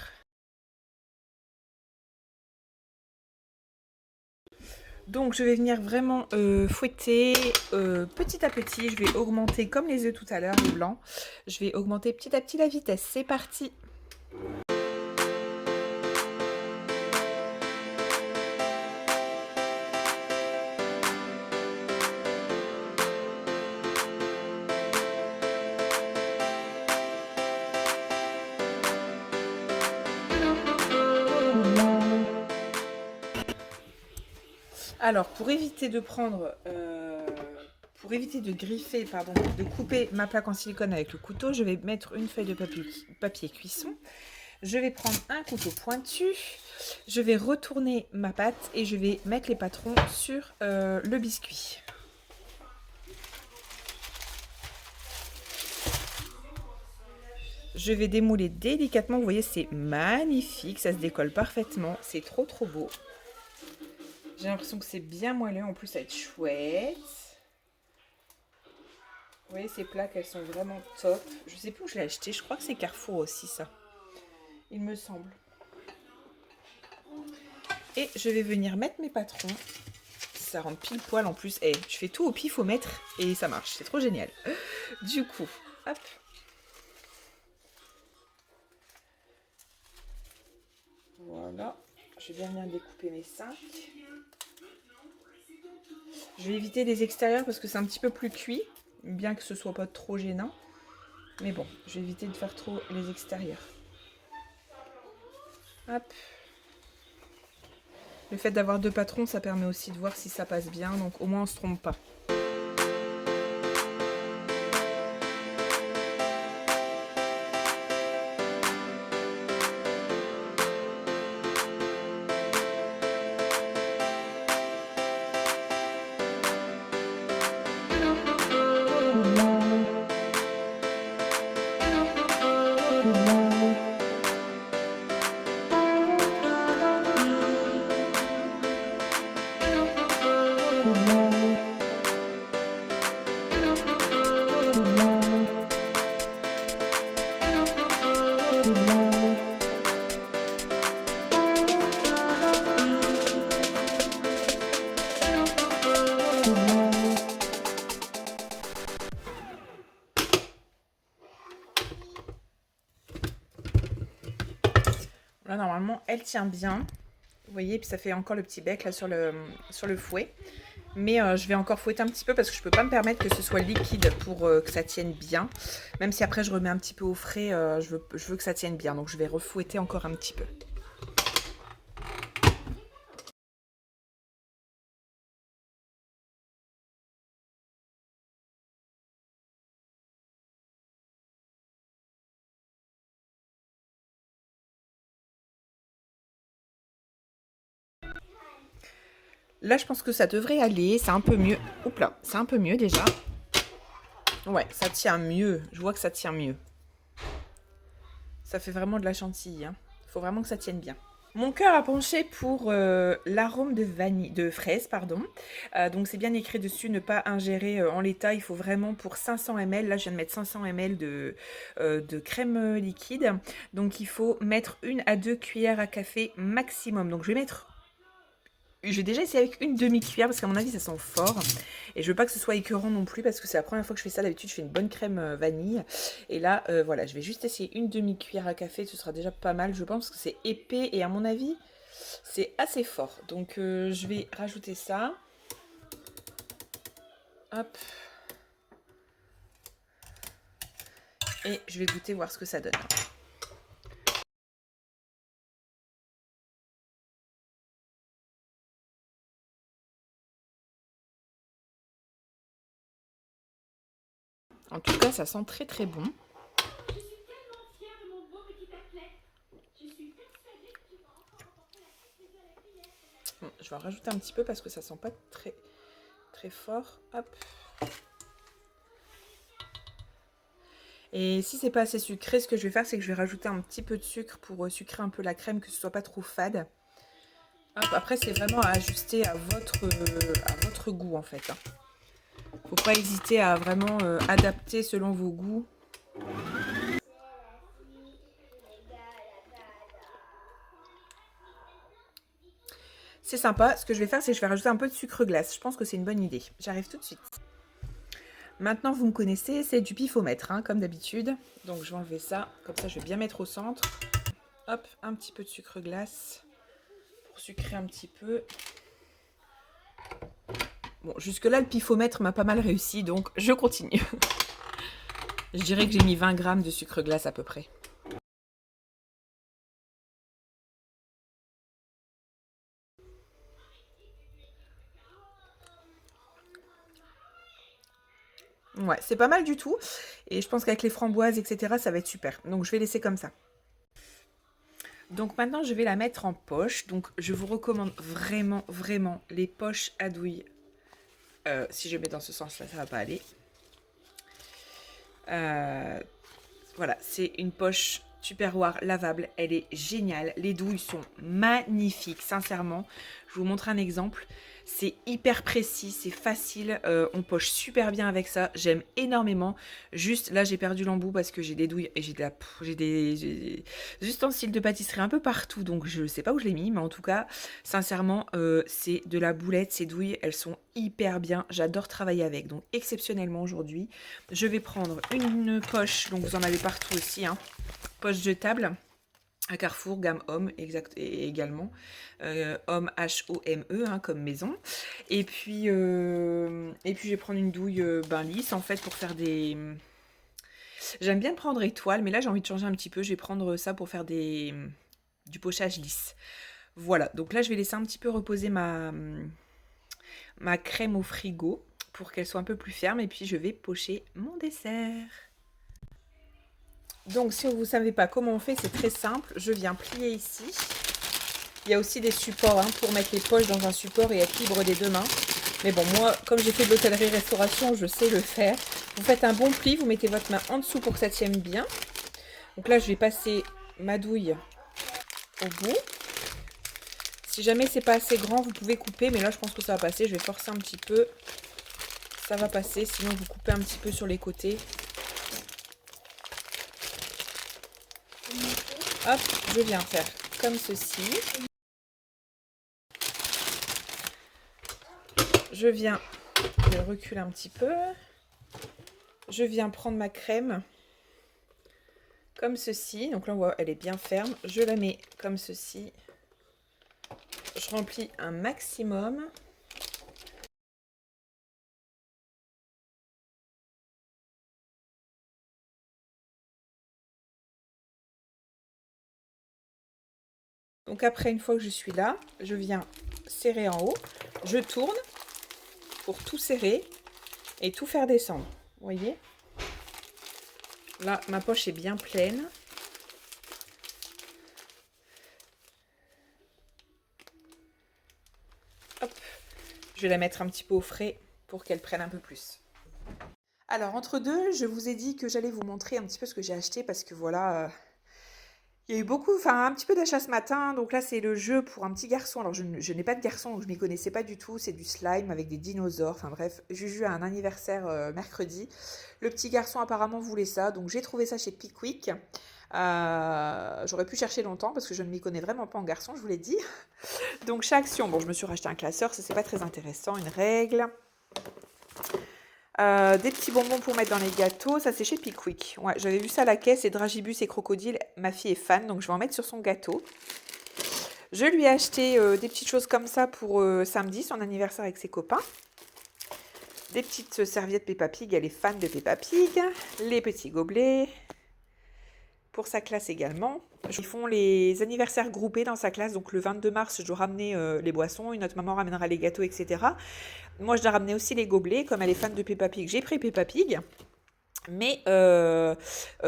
Donc je vais venir vraiment fouetter petit à petit. Je vais augmenter comme les œufs tout à l'heure, les blancs. Je vais augmenter petit à petit la vitesse. C'est parti. Alors, pour éviter de griffer, de couper ma plaque en silicone avec le couteau, je vais mettre une feuille de papier cuisson. Je vais prendre un couteau pointu. Je vais retourner ma pâte et je vais mettre les patrons sur le biscuit. Je vais démouler délicatement. Vous voyez, c'est magnifique. Ça se décolle parfaitement. C'est trop, trop beau. J'ai l'impression que c'est bien moelleux. En plus, ça va être chouette. Vous voyez, ces plaques, elles sont vraiment top. Je sais plus où je l'ai acheté. Je crois que c'est Carrefour aussi, ça. Il me semble. Et je vais venir mettre mes patrons. Ça rentre pile poil en plus. Et je fais tout au pifomètre et ça marche. C'est trop génial. Du coup, hop. Voilà. Je vais bien venir découper mes 5. Je vais éviter les extérieurs parce que c'est un petit peu plus cuit, bien que ce soit pas trop gênant. Mais bon, je vais éviter de faire trop les extérieurs. Hop. Le fait d'avoir 2 patrons, ça permet aussi de voir si ça passe bien, donc au moins on se trompe pas. Là, normalement, elle tient bien. Vous voyez, puis ça fait encore le petit bec là sur le fouet. Mais je vais encore fouetter un petit peu parce que je peux pas me permettre que ce soit liquide pour que ça tienne bien. Même si après je remets un petit peu au frais, je veux que ça tienne bien. Donc je vais refouetter encore un petit peu. Là, je pense que ça devrait aller. C'est un peu mieux. Oups là, c'est un peu mieux déjà. Ouais, ça tient mieux. Je vois que ça tient mieux. Ça fait vraiment de la chantilly. Hein. Faut vraiment que ça tienne bien. Mon cœur a penché pour l'arôme de fraise, pardon. Donc c'est bien écrit dessus, ne pas ingérer en l'état. Il faut vraiment pour 500 ml, là je viens de mettre 500 ml de crème liquide. Donc il faut mettre 1 à 2 cuillères à café maximum. Donc je vais déjà essayer avec une demi-cuillère parce qu'à mon avis ça sent fort. Et je veux pas que ce soit écœurant non plus parce que c'est la première fois que je fais ça. D'habitude je fais une bonne crème vanille. Et là voilà, je vais juste essayer une demi-cuillère à café. Ce sera déjà pas mal je pense parce que c'est épais et à mon avis c'est assez fort. Donc je vais rajouter ça. Hop. Et je vais goûter voir ce que ça donne. En tout cas, ça sent très très bon. Bon, je vais en rajouter un petit peu parce que ça sent pas très très fort. Hop. Et si c'est pas assez sucré, ce que je vais faire, c'est que je vais rajouter un petit peu de sucre pour sucrer un peu la crème, que ce soit pas trop fade. Hop, après, c'est vraiment à ajuster à votre goût en fait. Hein. Faut pas hésiter à vraiment adapter selon vos goûts. C'est sympa. Ce que je vais faire, c'est que je vais rajouter un peu de sucre glace. Je pense que c'est une bonne idée. J'arrive tout de suite. Maintenant, vous me connaissez, c'est du pifomètre, hein, comme d'habitude. Donc, je vais enlever ça. Comme ça, je vais bien mettre au centre. Hop, un petit peu de sucre glace pour sucrer un petit peu. Bon, jusque-là, le pifomètre m'a pas mal réussi, donc je continue. Je dirais que j'ai mis 20 grammes de sucre glace à peu près. Ouais, c'est pas mal du tout. Et je pense qu'avec les framboises, etc., ça va être super. Donc, je vais laisser comme ça. Donc maintenant, je vais la mettre en poche. Donc, je vous recommande vraiment, vraiment les poches à douille. Si je mets dans ce sens-là, ça va pas aller. Voilà, c'est une poche Tupperware lavable. Elle est géniale. Les douilles sont magnifiques, sincèrement. Je vous montre un exemple. C'est hyper précis, c'est facile. On poche super bien avec ça. J'aime énormément. Juste là, j'ai perdu l'embout parce que j'ai des douilles et j'ai des ustensiles de pâtisserie un peu partout. Donc je ne sais pas où je l'ai mis, mais en tout cas, sincèrement, c'est de la boulette. Ces douilles, elles sont hyper bien. J'adore travailler avec. Donc exceptionnellement aujourd'hui, je vais prendre une poche. Donc vous en avez partout aussi, hein. Poche jetable à Carrefour, gamme homme, exact, et également. Homme, H-O-M-E, hein, comme maison. Et puis je vais prendre une douille bain lisse, en fait, pour faire des... J'aime bien prendre étoile, mais là, j'ai envie de changer un petit peu. Je vais prendre ça pour faire du pochage lisse. Voilà, donc là, je vais laisser un petit peu reposer ma crème au frigo pour qu'elle soit un peu plus ferme. Et puis, je vais pocher mon dessert. Donc, si vous ne savez pas comment on fait, c'est très simple. Je viens plier ici. Il y a aussi des supports hein, pour mettre les poches dans un support et être libre des deux mains. Mais bon, moi, comme j'ai fait de l'hôtellerie-restauration, je sais le faire. Vous faites un bon pli, vous mettez votre main en dessous pour que ça tienne bien. Donc là, je vais passer ma douille au bout. Si jamais c'est pas assez grand, vous pouvez couper. Mais là, je pense que ça va passer. Je vais forcer un petit peu. Ça va passer. Sinon, vous coupez un petit peu sur les côtés. Hop, je viens faire comme ceci. Je viens le reculer un petit peu. Je viens prendre ma crème comme ceci. Donc là, on voit, elle est bien ferme. Je la mets comme ceci. Je remplis un maximum. Donc après, une fois que je suis là, je viens serrer en haut. Je tourne pour tout serrer et tout faire descendre. Vous voyez? Là, ma poche est bien pleine. Hop. Je vais la mettre un petit peu au frais pour qu'elle prenne un peu plus. Alors, entre deux, je vous ai dit que j'allais vous montrer un petit peu ce que j'ai acheté parce que voilà, il y a eu beaucoup, enfin un petit peu d'achats ce matin. Donc là, c'est le jeu pour un petit garçon. Alors, je n'ai pas de garçon, donc je ne m'y connaissais pas du tout. C'est du slime avec des dinosaures. Enfin bref, Juju a un anniversaire mercredi. Le petit garçon apparemment voulait ça, donc j'ai trouvé ça chez Pickwick. J'aurais pu chercher longtemps parce que je ne m'y connais vraiment pas en garçon, je vous l'ai dit. Donc chez Action, bon, je me suis racheté un classeur, ça c'est pas très intéressant, une règle. Des petits bonbons pour mettre dans les gâteaux, ça c'est chez Pickwick. Ouais, j'avais vu ça à la caisse, et Dragibus et Crocodile, ma fille est fan, donc je vais en mettre sur son gâteau. Je lui ai acheté des petites choses comme ça pour samedi, son anniversaire avec ses copains. Des petites serviettes Peppa Pig, elle est fan de Peppa Pig. Les petits gobelets. Pour sa classe également. Ils font les anniversaires groupés dans sa classe, donc le 22 mars, je dois ramener les boissons, une autre maman ramènera les gâteaux, etc. Moi, je dois ramener aussi les gobelets, comme elle est fan de Peppa Pig, j'ai pris Peppa Pig. Mais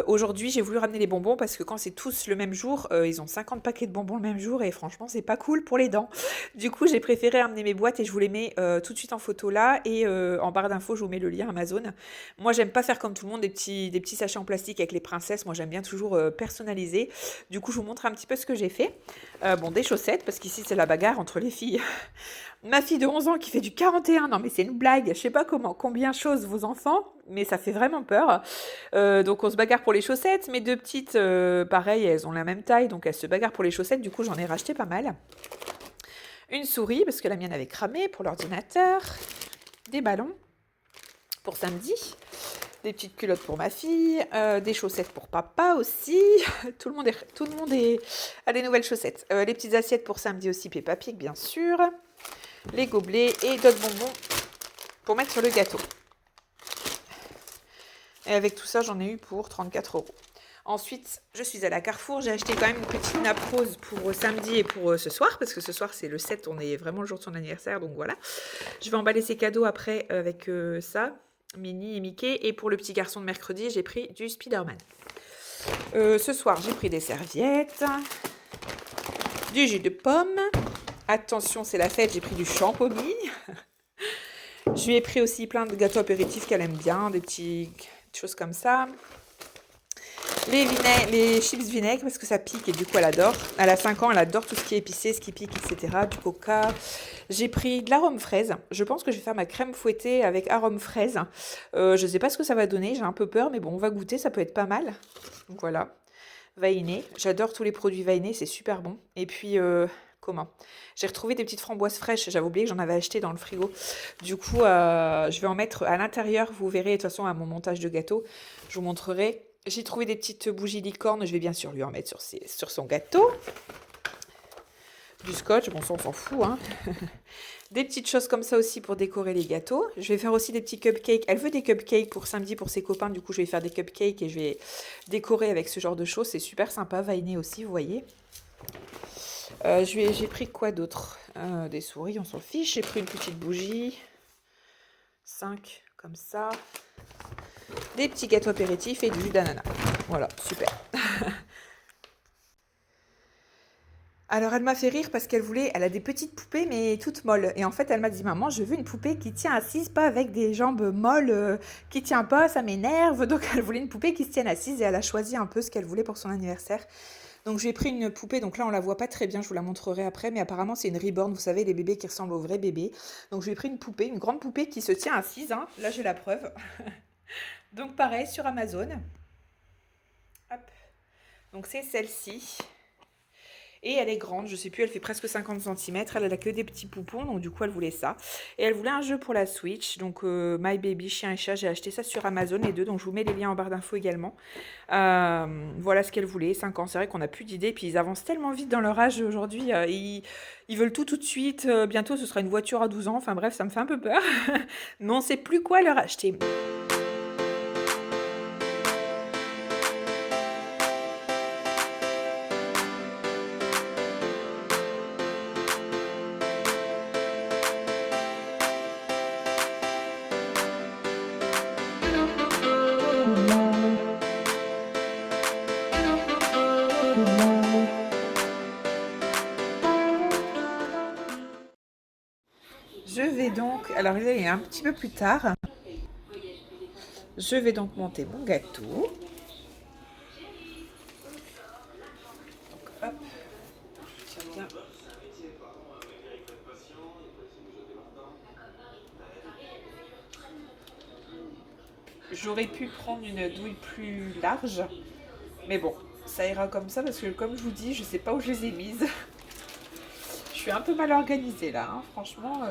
aujourd'hui, j'ai voulu ramener les bonbons parce que quand c'est tous le même jour, ils ont 50 paquets de bonbons le même jour et franchement, c'est pas cool pour les dents. Du coup, j'ai préféré ramener mes boîtes et je vous les mets tout de suite en photo là. Et en barre d'infos, je vous mets le lien Amazon. Moi, j'aime pas faire comme tout le monde des petits sachets en plastique avec les princesses. Moi, j'aime bien toujours personnaliser. Du coup, je vous montre un petit peu ce que j'ai fait. Bon, des chaussettes, parce qu'ici, c'est la bagarre entre les filles. Ma fille de 11 ans qui fait du 41, non mais c'est une blague, je sais pas combien chose vos enfants, mais ça fait vraiment peur. Donc on se bagarre pour les chaussettes, mes deux petites, pareil, elles ont la même taille, donc elles se bagarrent pour les chaussettes, du coup j'en ai racheté pas mal. Une souris, parce que la mienne avait cramé pour l'ordinateur, des ballons pour samedi, des petites culottes pour ma fille, des chaussettes pour papa aussi, tout le monde a des nouvelles chaussettes. Les petites assiettes pour samedi aussi, Peppa Pig bien sûr. Les gobelets et d'autres bonbons pour mettre sur le gâteau. Et avec tout ça, j'en ai eu pour 34 €. Ensuite, je suis allée à Carrefour. J'ai acheté quand même une petite nappe rose pour samedi et pour ce soir, parce que ce soir, c'est le 7, on est vraiment le jour de son anniversaire, donc voilà. Je vais emballer ses cadeaux après avec ça, Minnie et Mickey. Et pour le petit garçon de mercredi, j'ai pris du Spider-Man. Ce soir, j'ai pris des serviettes, du jus de pomme. Attention, c'est la fête, j'ai pris du champomis. Je lui ai pris aussi plein de gâteaux apéritifs qu'elle aime bien, des petites choses comme ça. Les chips vinaigre parce que ça pique et du coup elle adore. Elle a 5 ans, elle adore tout ce qui est épicé, ce qui pique, etc. Du coca. J'ai pris de l'arôme fraise. Je pense que je vais faire ma crème fouettée avec arôme fraise. Je ne sais pas ce que ça va donner, j'ai un peu peur, mais bon, on va goûter, ça peut être pas mal. Donc voilà. Vainé. J'adore tous les produits Vainé, c'est super bon. Et puis, comment? J'ai retrouvé des petites framboises fraîches. J'avais oublié que j'en avais acheté dans le frigo. Du coup, je vais en mettre à l'intérieur. Vous verrez, de toute façon, à mon montage de gâteau, je vous montrerai. J'ai trouvé des petites bougies licorne. Je vais bien sûr lui en mettre sur son gâteau. Du scotch, bon, ça, on s'en fout, hein. Des petites choses comme ça aussi pour décorer les gâteaux. Je vais faire aussi des petits cupcakes. Elle veut des cupcakes pour samedi pour ses copains. Du coup, je vais faire des cupcakes et je vais décorer avec ce genre de choses. C'est super sympa. Vainé aussi, vous voyez. J'ai pris quoi d'autre? Des souris, on s'en fiche. J'ai pris une petite bougie. 5 comme ça. Des petits gâteaux apéritifs et du jus d'ananas. Voilà, super. Alors elle m'a fait rire parce elle a des petites poupées mais toutes molles. Et en fait elle m'a dit maman je veux une poupée qui tient assise, pas avec des jambes molles, qui tient pas, ça m'énerve. Donc elle voulait une poupée qui se tienne assise et elle a choisi un peu ce qu'elle voulait pour son anniversaire. Donc j'ai pris une poupée, donc là on la voit pas très bien, je vous la montrerai après, mais apparemment c'est une reborn, vous savez les bébés qui ressemblent aux vrais bébés. Donc j'ai pris une poupée, une grande poupée qui se tient assise, hein. Là j'ai la preuve. Donc pareil sur Amazon. Hop. Donc c'est celle-ci. Et elle est grande, je sais plus, elle fait presque 50 centimètres. Elle a que des petits poupons, donc du coup elle voulait ça. Et elle voulait un jeu pour la Switch, donc My Baby Chien et Chat, j'ai acheté ça sur Amazon les deux, donc je vous mets les liens en barre d'infos également. Voilà ce qu'elle voulait, 5 ans. C'est vrai qu'on n'a plus d'idées, puis ils avancent tellement vite dans leur âge aujourd'hui, ils veulent tout de suite. Bientôt ce sera une voiture à 12 ans, enfin bref, ça me fait un peu peur. Mais on sait plus quoi leur acheter. Je vais donc, alors il est un petit peu plus tard, je vais donc monter mon gâteau. Hop, tiens bien. J'aurais pu prendre une douille plus large, mais bon, ça ira comme ça parce que comme je vous dis, je sais pas où je les ai mises. Je suis un peu mal organisée là, hein, franchement.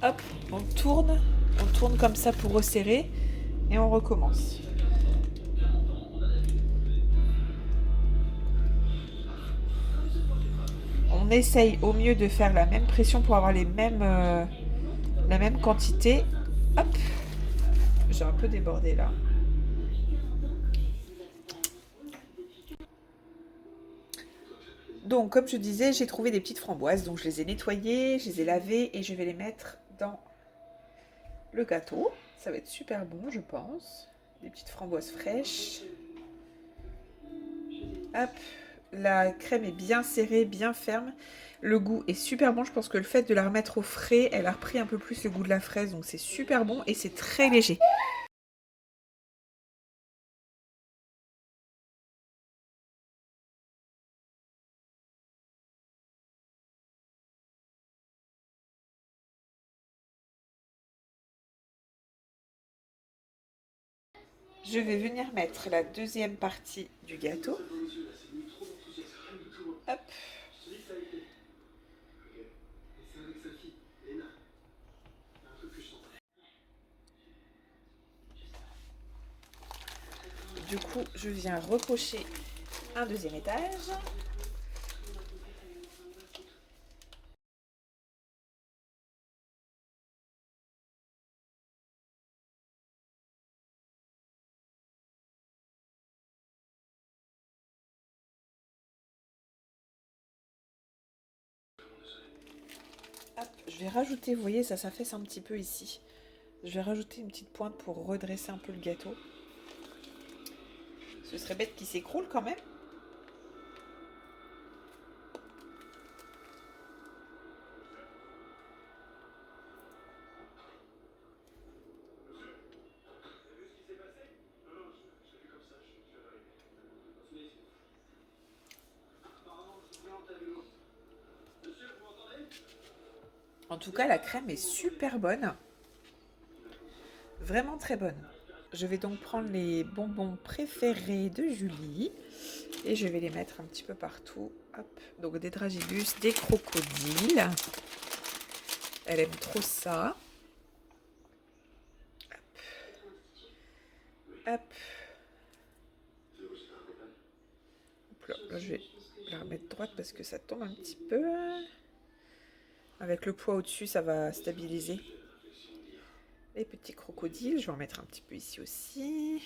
Hop, on tourne comme ça pour resserrer et on recommence. On essaye au mieux de faire la même pression pour avoir la même quantité. Hop, j'ai un peu débordé là. Donc, comme je disais, j'ai trouvé des petites framboises. Donc, je les ai nettoyées, je les ai lavées et je vais les mettre dans le gâteau. Ça va être super bon, je pense. Des petites framboises fraîches. Hop, la crème est bien serrée, bien ferme. Le goût est super bon. Je pense que le fait de la remettre au frais, elle a repris un peu plus le goût de la fraise. Donc, c'est super bon et c'est très léger. Je vais venir mettre la deuxième partie du gâteau. Hop. Du coup, je viens recocher un deuxième étage. Hop, je vais rajouter, vous voyez, ça s'affaisse un petit peu ici. Je vais rajouter une petite pointe pour redresser un peu le gâteau. Ce serait bête qu'il s'écroule quand même. En tout cas, la crème est super bonne. Vraiment très bonne. Je vais donc prendre les bonbons préférés de Julie et je vais les mettre un petit peu partout. Hop. Donc des dragibus, des crocodiles. Elle aime trop ça. Hop. Hop là, là, je vais la remettre droite parce que ça tombe un petit peu. Avec le poids au-dessus, ça va stabiliser. Les petits crocodiles, je vais en mettre un petit peu ici aussi.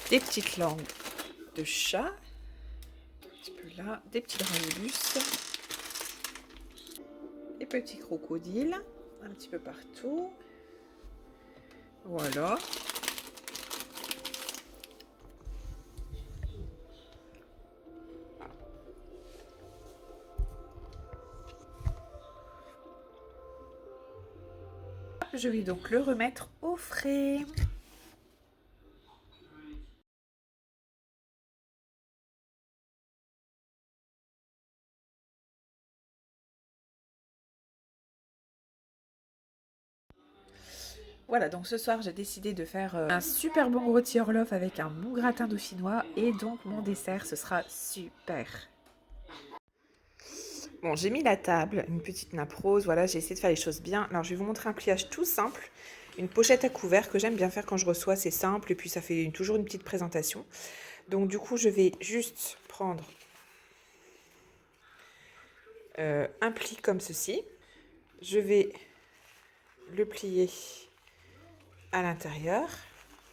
Des petites langues de chat. Un petit peu là. Des petits dragibus. Des petits crocodiles. Un petit peu partout. Voilà. Je vais donc le remettre au frais. Voilà, donc ce soir j'ai décidé de faire un super bon rôti Orloff avec un bon gratin dauphinois et donc mon dessert ce sera super. Bon, j'ai mis la table, une petite nappe rose, voilà, j'ai essayé de faire les choses bien. Alors je vais vous montrer un pliage tout simple, une pochette à couvert que j'aime bien faire quand je reçois, c'est simple et puis ça fait toujours une petite présentation. Donc du coup je vais juste prendre un pli comme ceci, je vais le plier à l'intérieur,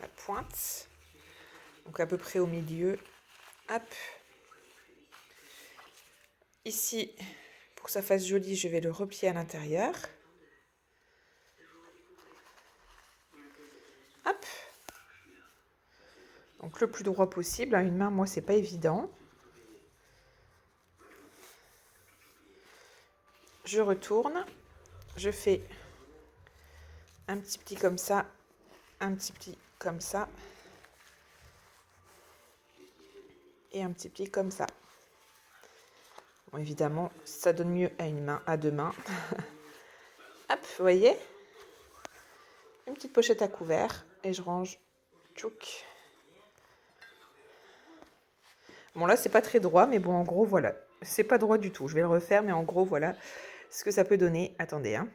la pointe, donc à peu près au milieu, hop. Ici, pour que ça fasse joli, je vais le replier à l'intérieur. Hop. Donc le plus droit possible, à une main, moi, c'est pas évident. Je retourne, je fais un petit pli comme ça, un petit pli comme ça, et un petit pli comme ça. Bon, évidemment, ça donne mieux à une main, à deux mains. Hop, vous voyez? Une petite pochette à couvert, et je range. Tchouk. Bon, là, c'est pas très droit, mais bon, en gros, voilà. C'est pas droit du tout. Je vais le refaire, mais en gros, voilà ce que ça peut donner. Attendez, hein.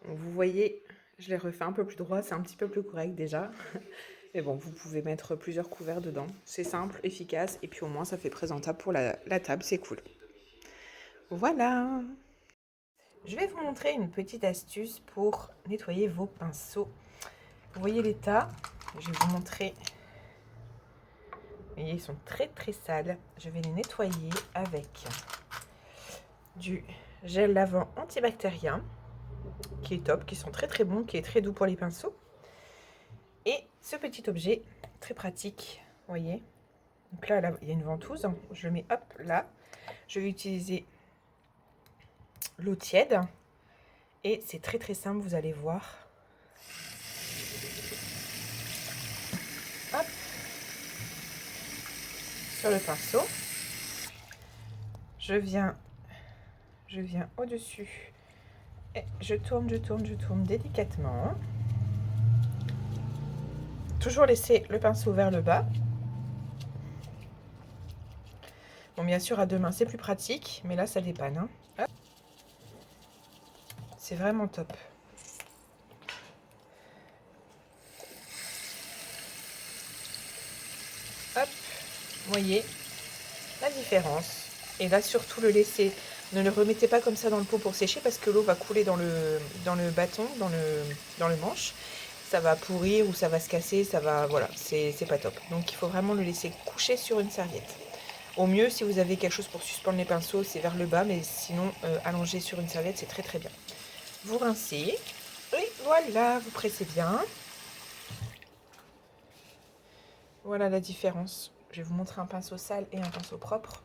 Donc, vous voyez, je l'ai refait un peu plus droit. C'est un petit peu plus correct déjà. Mais bon, vous pouvez mettre plusieurs couverts dedans. C'est simple, efficace, et puis au moins, ça fait présentable pour la table. C'est cool. Voilà. Je vais vous montrer une petite astuce pour nettoyer vos pinceaux. Vous voyez l'état. Je vais vous montrer. Vous voyez, ils sont très très sales. Je vais les nettoyer avec du gel lavant antibactérien qui est top, qui sont très très bons, qui est très doux pour les pinceaux. Et ce petit objet très pratique, vous voyez. Donc là, il y a une ventouse. Je le mets hop là. Je vais utiliser l'eau tiède et c'est très très simple, vous allez voir. Hop, sur le pinceau. Je viens au-dessus. Je tourne délicatement. Toujours laisser le pinceau vers le bas. Bon, bien sûr, à deux mains, c'est plus pratique, mais là, ça dépanne. Hein. C'est vraiment top. Hop, vous voyez la différence. Et là, surtout, le laisser. Ne le remettez pas comme ça dans le pot pour sécher parce que l'eau va couler dans le bâton, dans le manche. Ça va pourrir ou ça va se casser, ça va, voilà, c'est pas top. Donc il faut vraiment le laisser coucher sur une serviette. Au mieux, si vous avez quelque chose pour suspendre les pinceaux, c'est vers le bas, mais sinon, allongé sur une serviette, c'est très très bien. Vous rincez, et voilà, vous pressez bien. Voilà la différence. Je vais vous montrer un pinceau sale et un pinceau propre.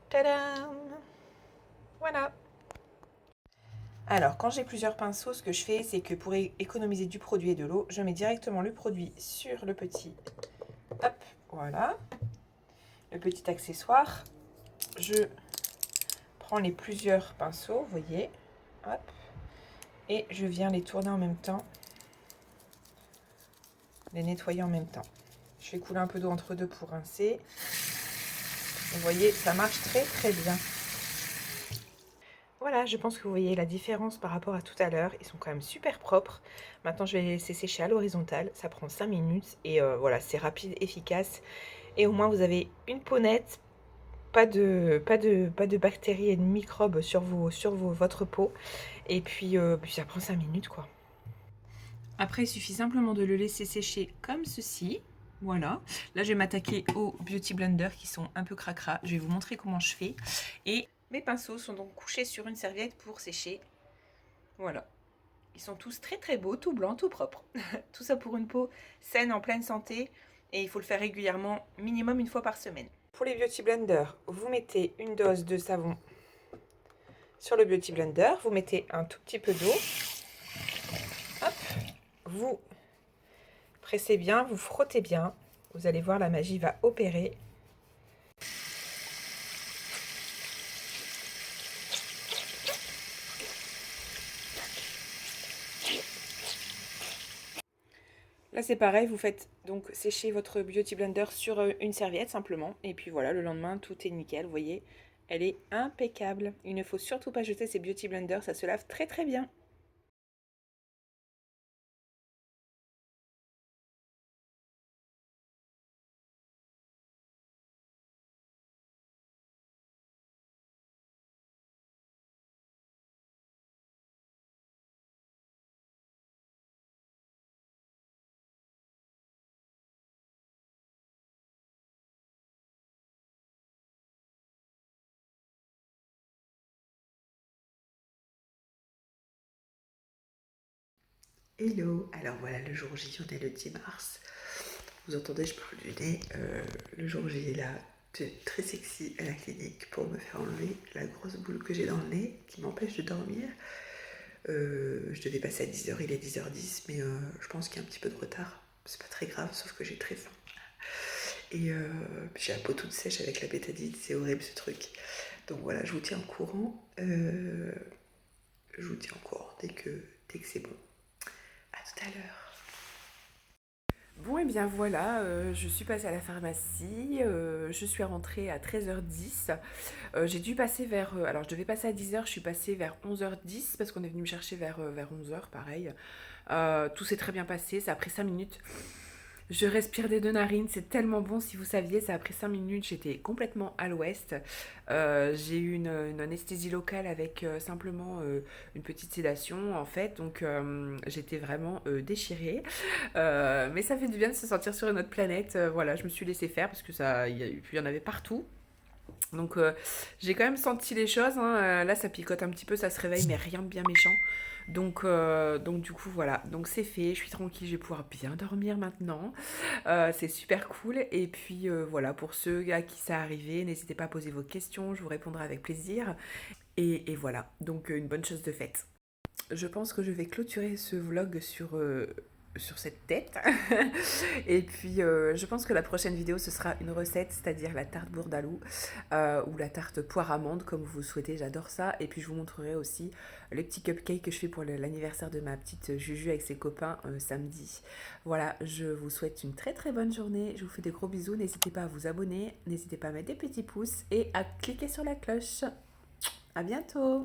Tadam! Voilà. Alors, quand j'ai plusieurs pinceaux, ce que je fais, c'est que pour économiser du produit et de l'eau, je mets directement le produit sur le petit. Hop, voilà. Le petit accessoire. Je prends les plusieurs pinceaux, vous voyez. Hop. Et je viens les tourner en même temps. Les nettoyer en même temps. Je fais couler un peu d'eau entre deux pour rincer. Vous voyez, ça marche très très bien. Voilà, je pense que vous voyez la différence par rapport à tout à l'heure. Ils sont quand même super propres. Maintenant, je vais les laisser sécher à l'horizontale. Ça prend 5 minutes et voilà, c'est rapide, efficace. Et au moins, vous avez une peau nette, pas de bactéries et de microbes sur votre peau. Et puis ça prend 5 minutes, quoi. Après, il suffit simplement de le laisser sécher comme ceci. Voilà. Là, je vais m'attaquer aux Beauty Blender qui sont un peu cracra. Je vais vous montrer comment je fais. Et mes pinceaux sont donc couchés sur une serviette pour sécher. Voilà. Ils sont tous très très beaux, tout blancs, tout propres. Tout ça pour une peau saine, en pleine santé. Et il faut le faire régulièrement, minimum une fois par semaine. Pour les Beauty Blender, vous mettez une dose de savon sur le Beauty Blender. Vous mettez un tout petit peu d'eau. Hop. Vous pressez bien, vous frottez bien. Vous allez voir, la magie va opérer. Là, c'est pareil, vous faites donc sécher votre Beauty Blender sur une serviette simplement. Et puis voilà, le lendemain, tout est nickel, vous voyez. Elle est impeccable. Il ne faut surtout pas jeter ces Beauty Blenders, ça se lave très très bien. Hello, alors voilà le jour J, on est le 10 mars. Vous entendez, je parle du nez. Le jour J est là, très sexy à la clinique pour me faire enlever la grosse boule que j'ai dans le nez qui m'empêche de dormir. Je devais passer à 10h, il est 10h10, mais je pense qu'il y a un petit peu de retard. C'est pas très grave, sauf que j'ai très faim. Et j'ai la peau toute sèche avec la bétadine, c'est horrible ce truc. Donc voilà, je vous tiens au courant. Je vous tiens au courant dès que c'est bon. À tout à l'heure. Bon, et bien voilà, je suis passée à la pharmacie, je suis rentrée à 13h10. J'ai dû passer vers... alors, je devais passer à 10h, je suis passée vers 11h10 parce qu'on est venu me chercher vers 11h, pareil. Tout s'est très bien passé, ça a pris 5 minutes. Je respire des deux narines, c'est tellement bon. Si vous saviez, ça a pris 5 minutes, j'étais complètement à l'ouest. J'ai eu une anesthésie locale avec simplement une petite sédation en fait, donc j'étais vraiment déchirée. Mais ça fait du bien de se sentir sur une autre planète. Voilà, je me suis laissée faire parce que ça, il y en avait partout. Donc j'ai quand même senti les choses, hein. Là, ça picote un petit peu, ça se réveille, mais rien de bien méchant. Donc du coup, voilà. Donc c'est fait, je suis tranquille, je vais pouvoir bien dormir maintenant. C'est super cool. Et puis voilà, pour ceux à qui ça arrivé, n'hésitez pas à poser vos questions, je vous répondrai avec plaisir. Et voilà, donc une bonne chose de faite. Je pense que je vais clôturer ce vlog sur cette tête. Et puis, je pense que la prochaine vidéo, ce sera une recette, c'est-à-dire la tarte bourdalou ou la tarte poire amande, comme vous souhaitez. J'adore ça. Et puis, je vous montrerai aussi les petits cupcakes que je fais pour l'anniversaire de ma petite Juju avec ses copains samedi. Voilà, je vous souhaite une très très bonne journée. Je vous fais des gros bisous. N'hésitez pas à vous abonner, n'hésitez pas à mettre des petits pouces et à cliquer sur la cloche. À bientôt!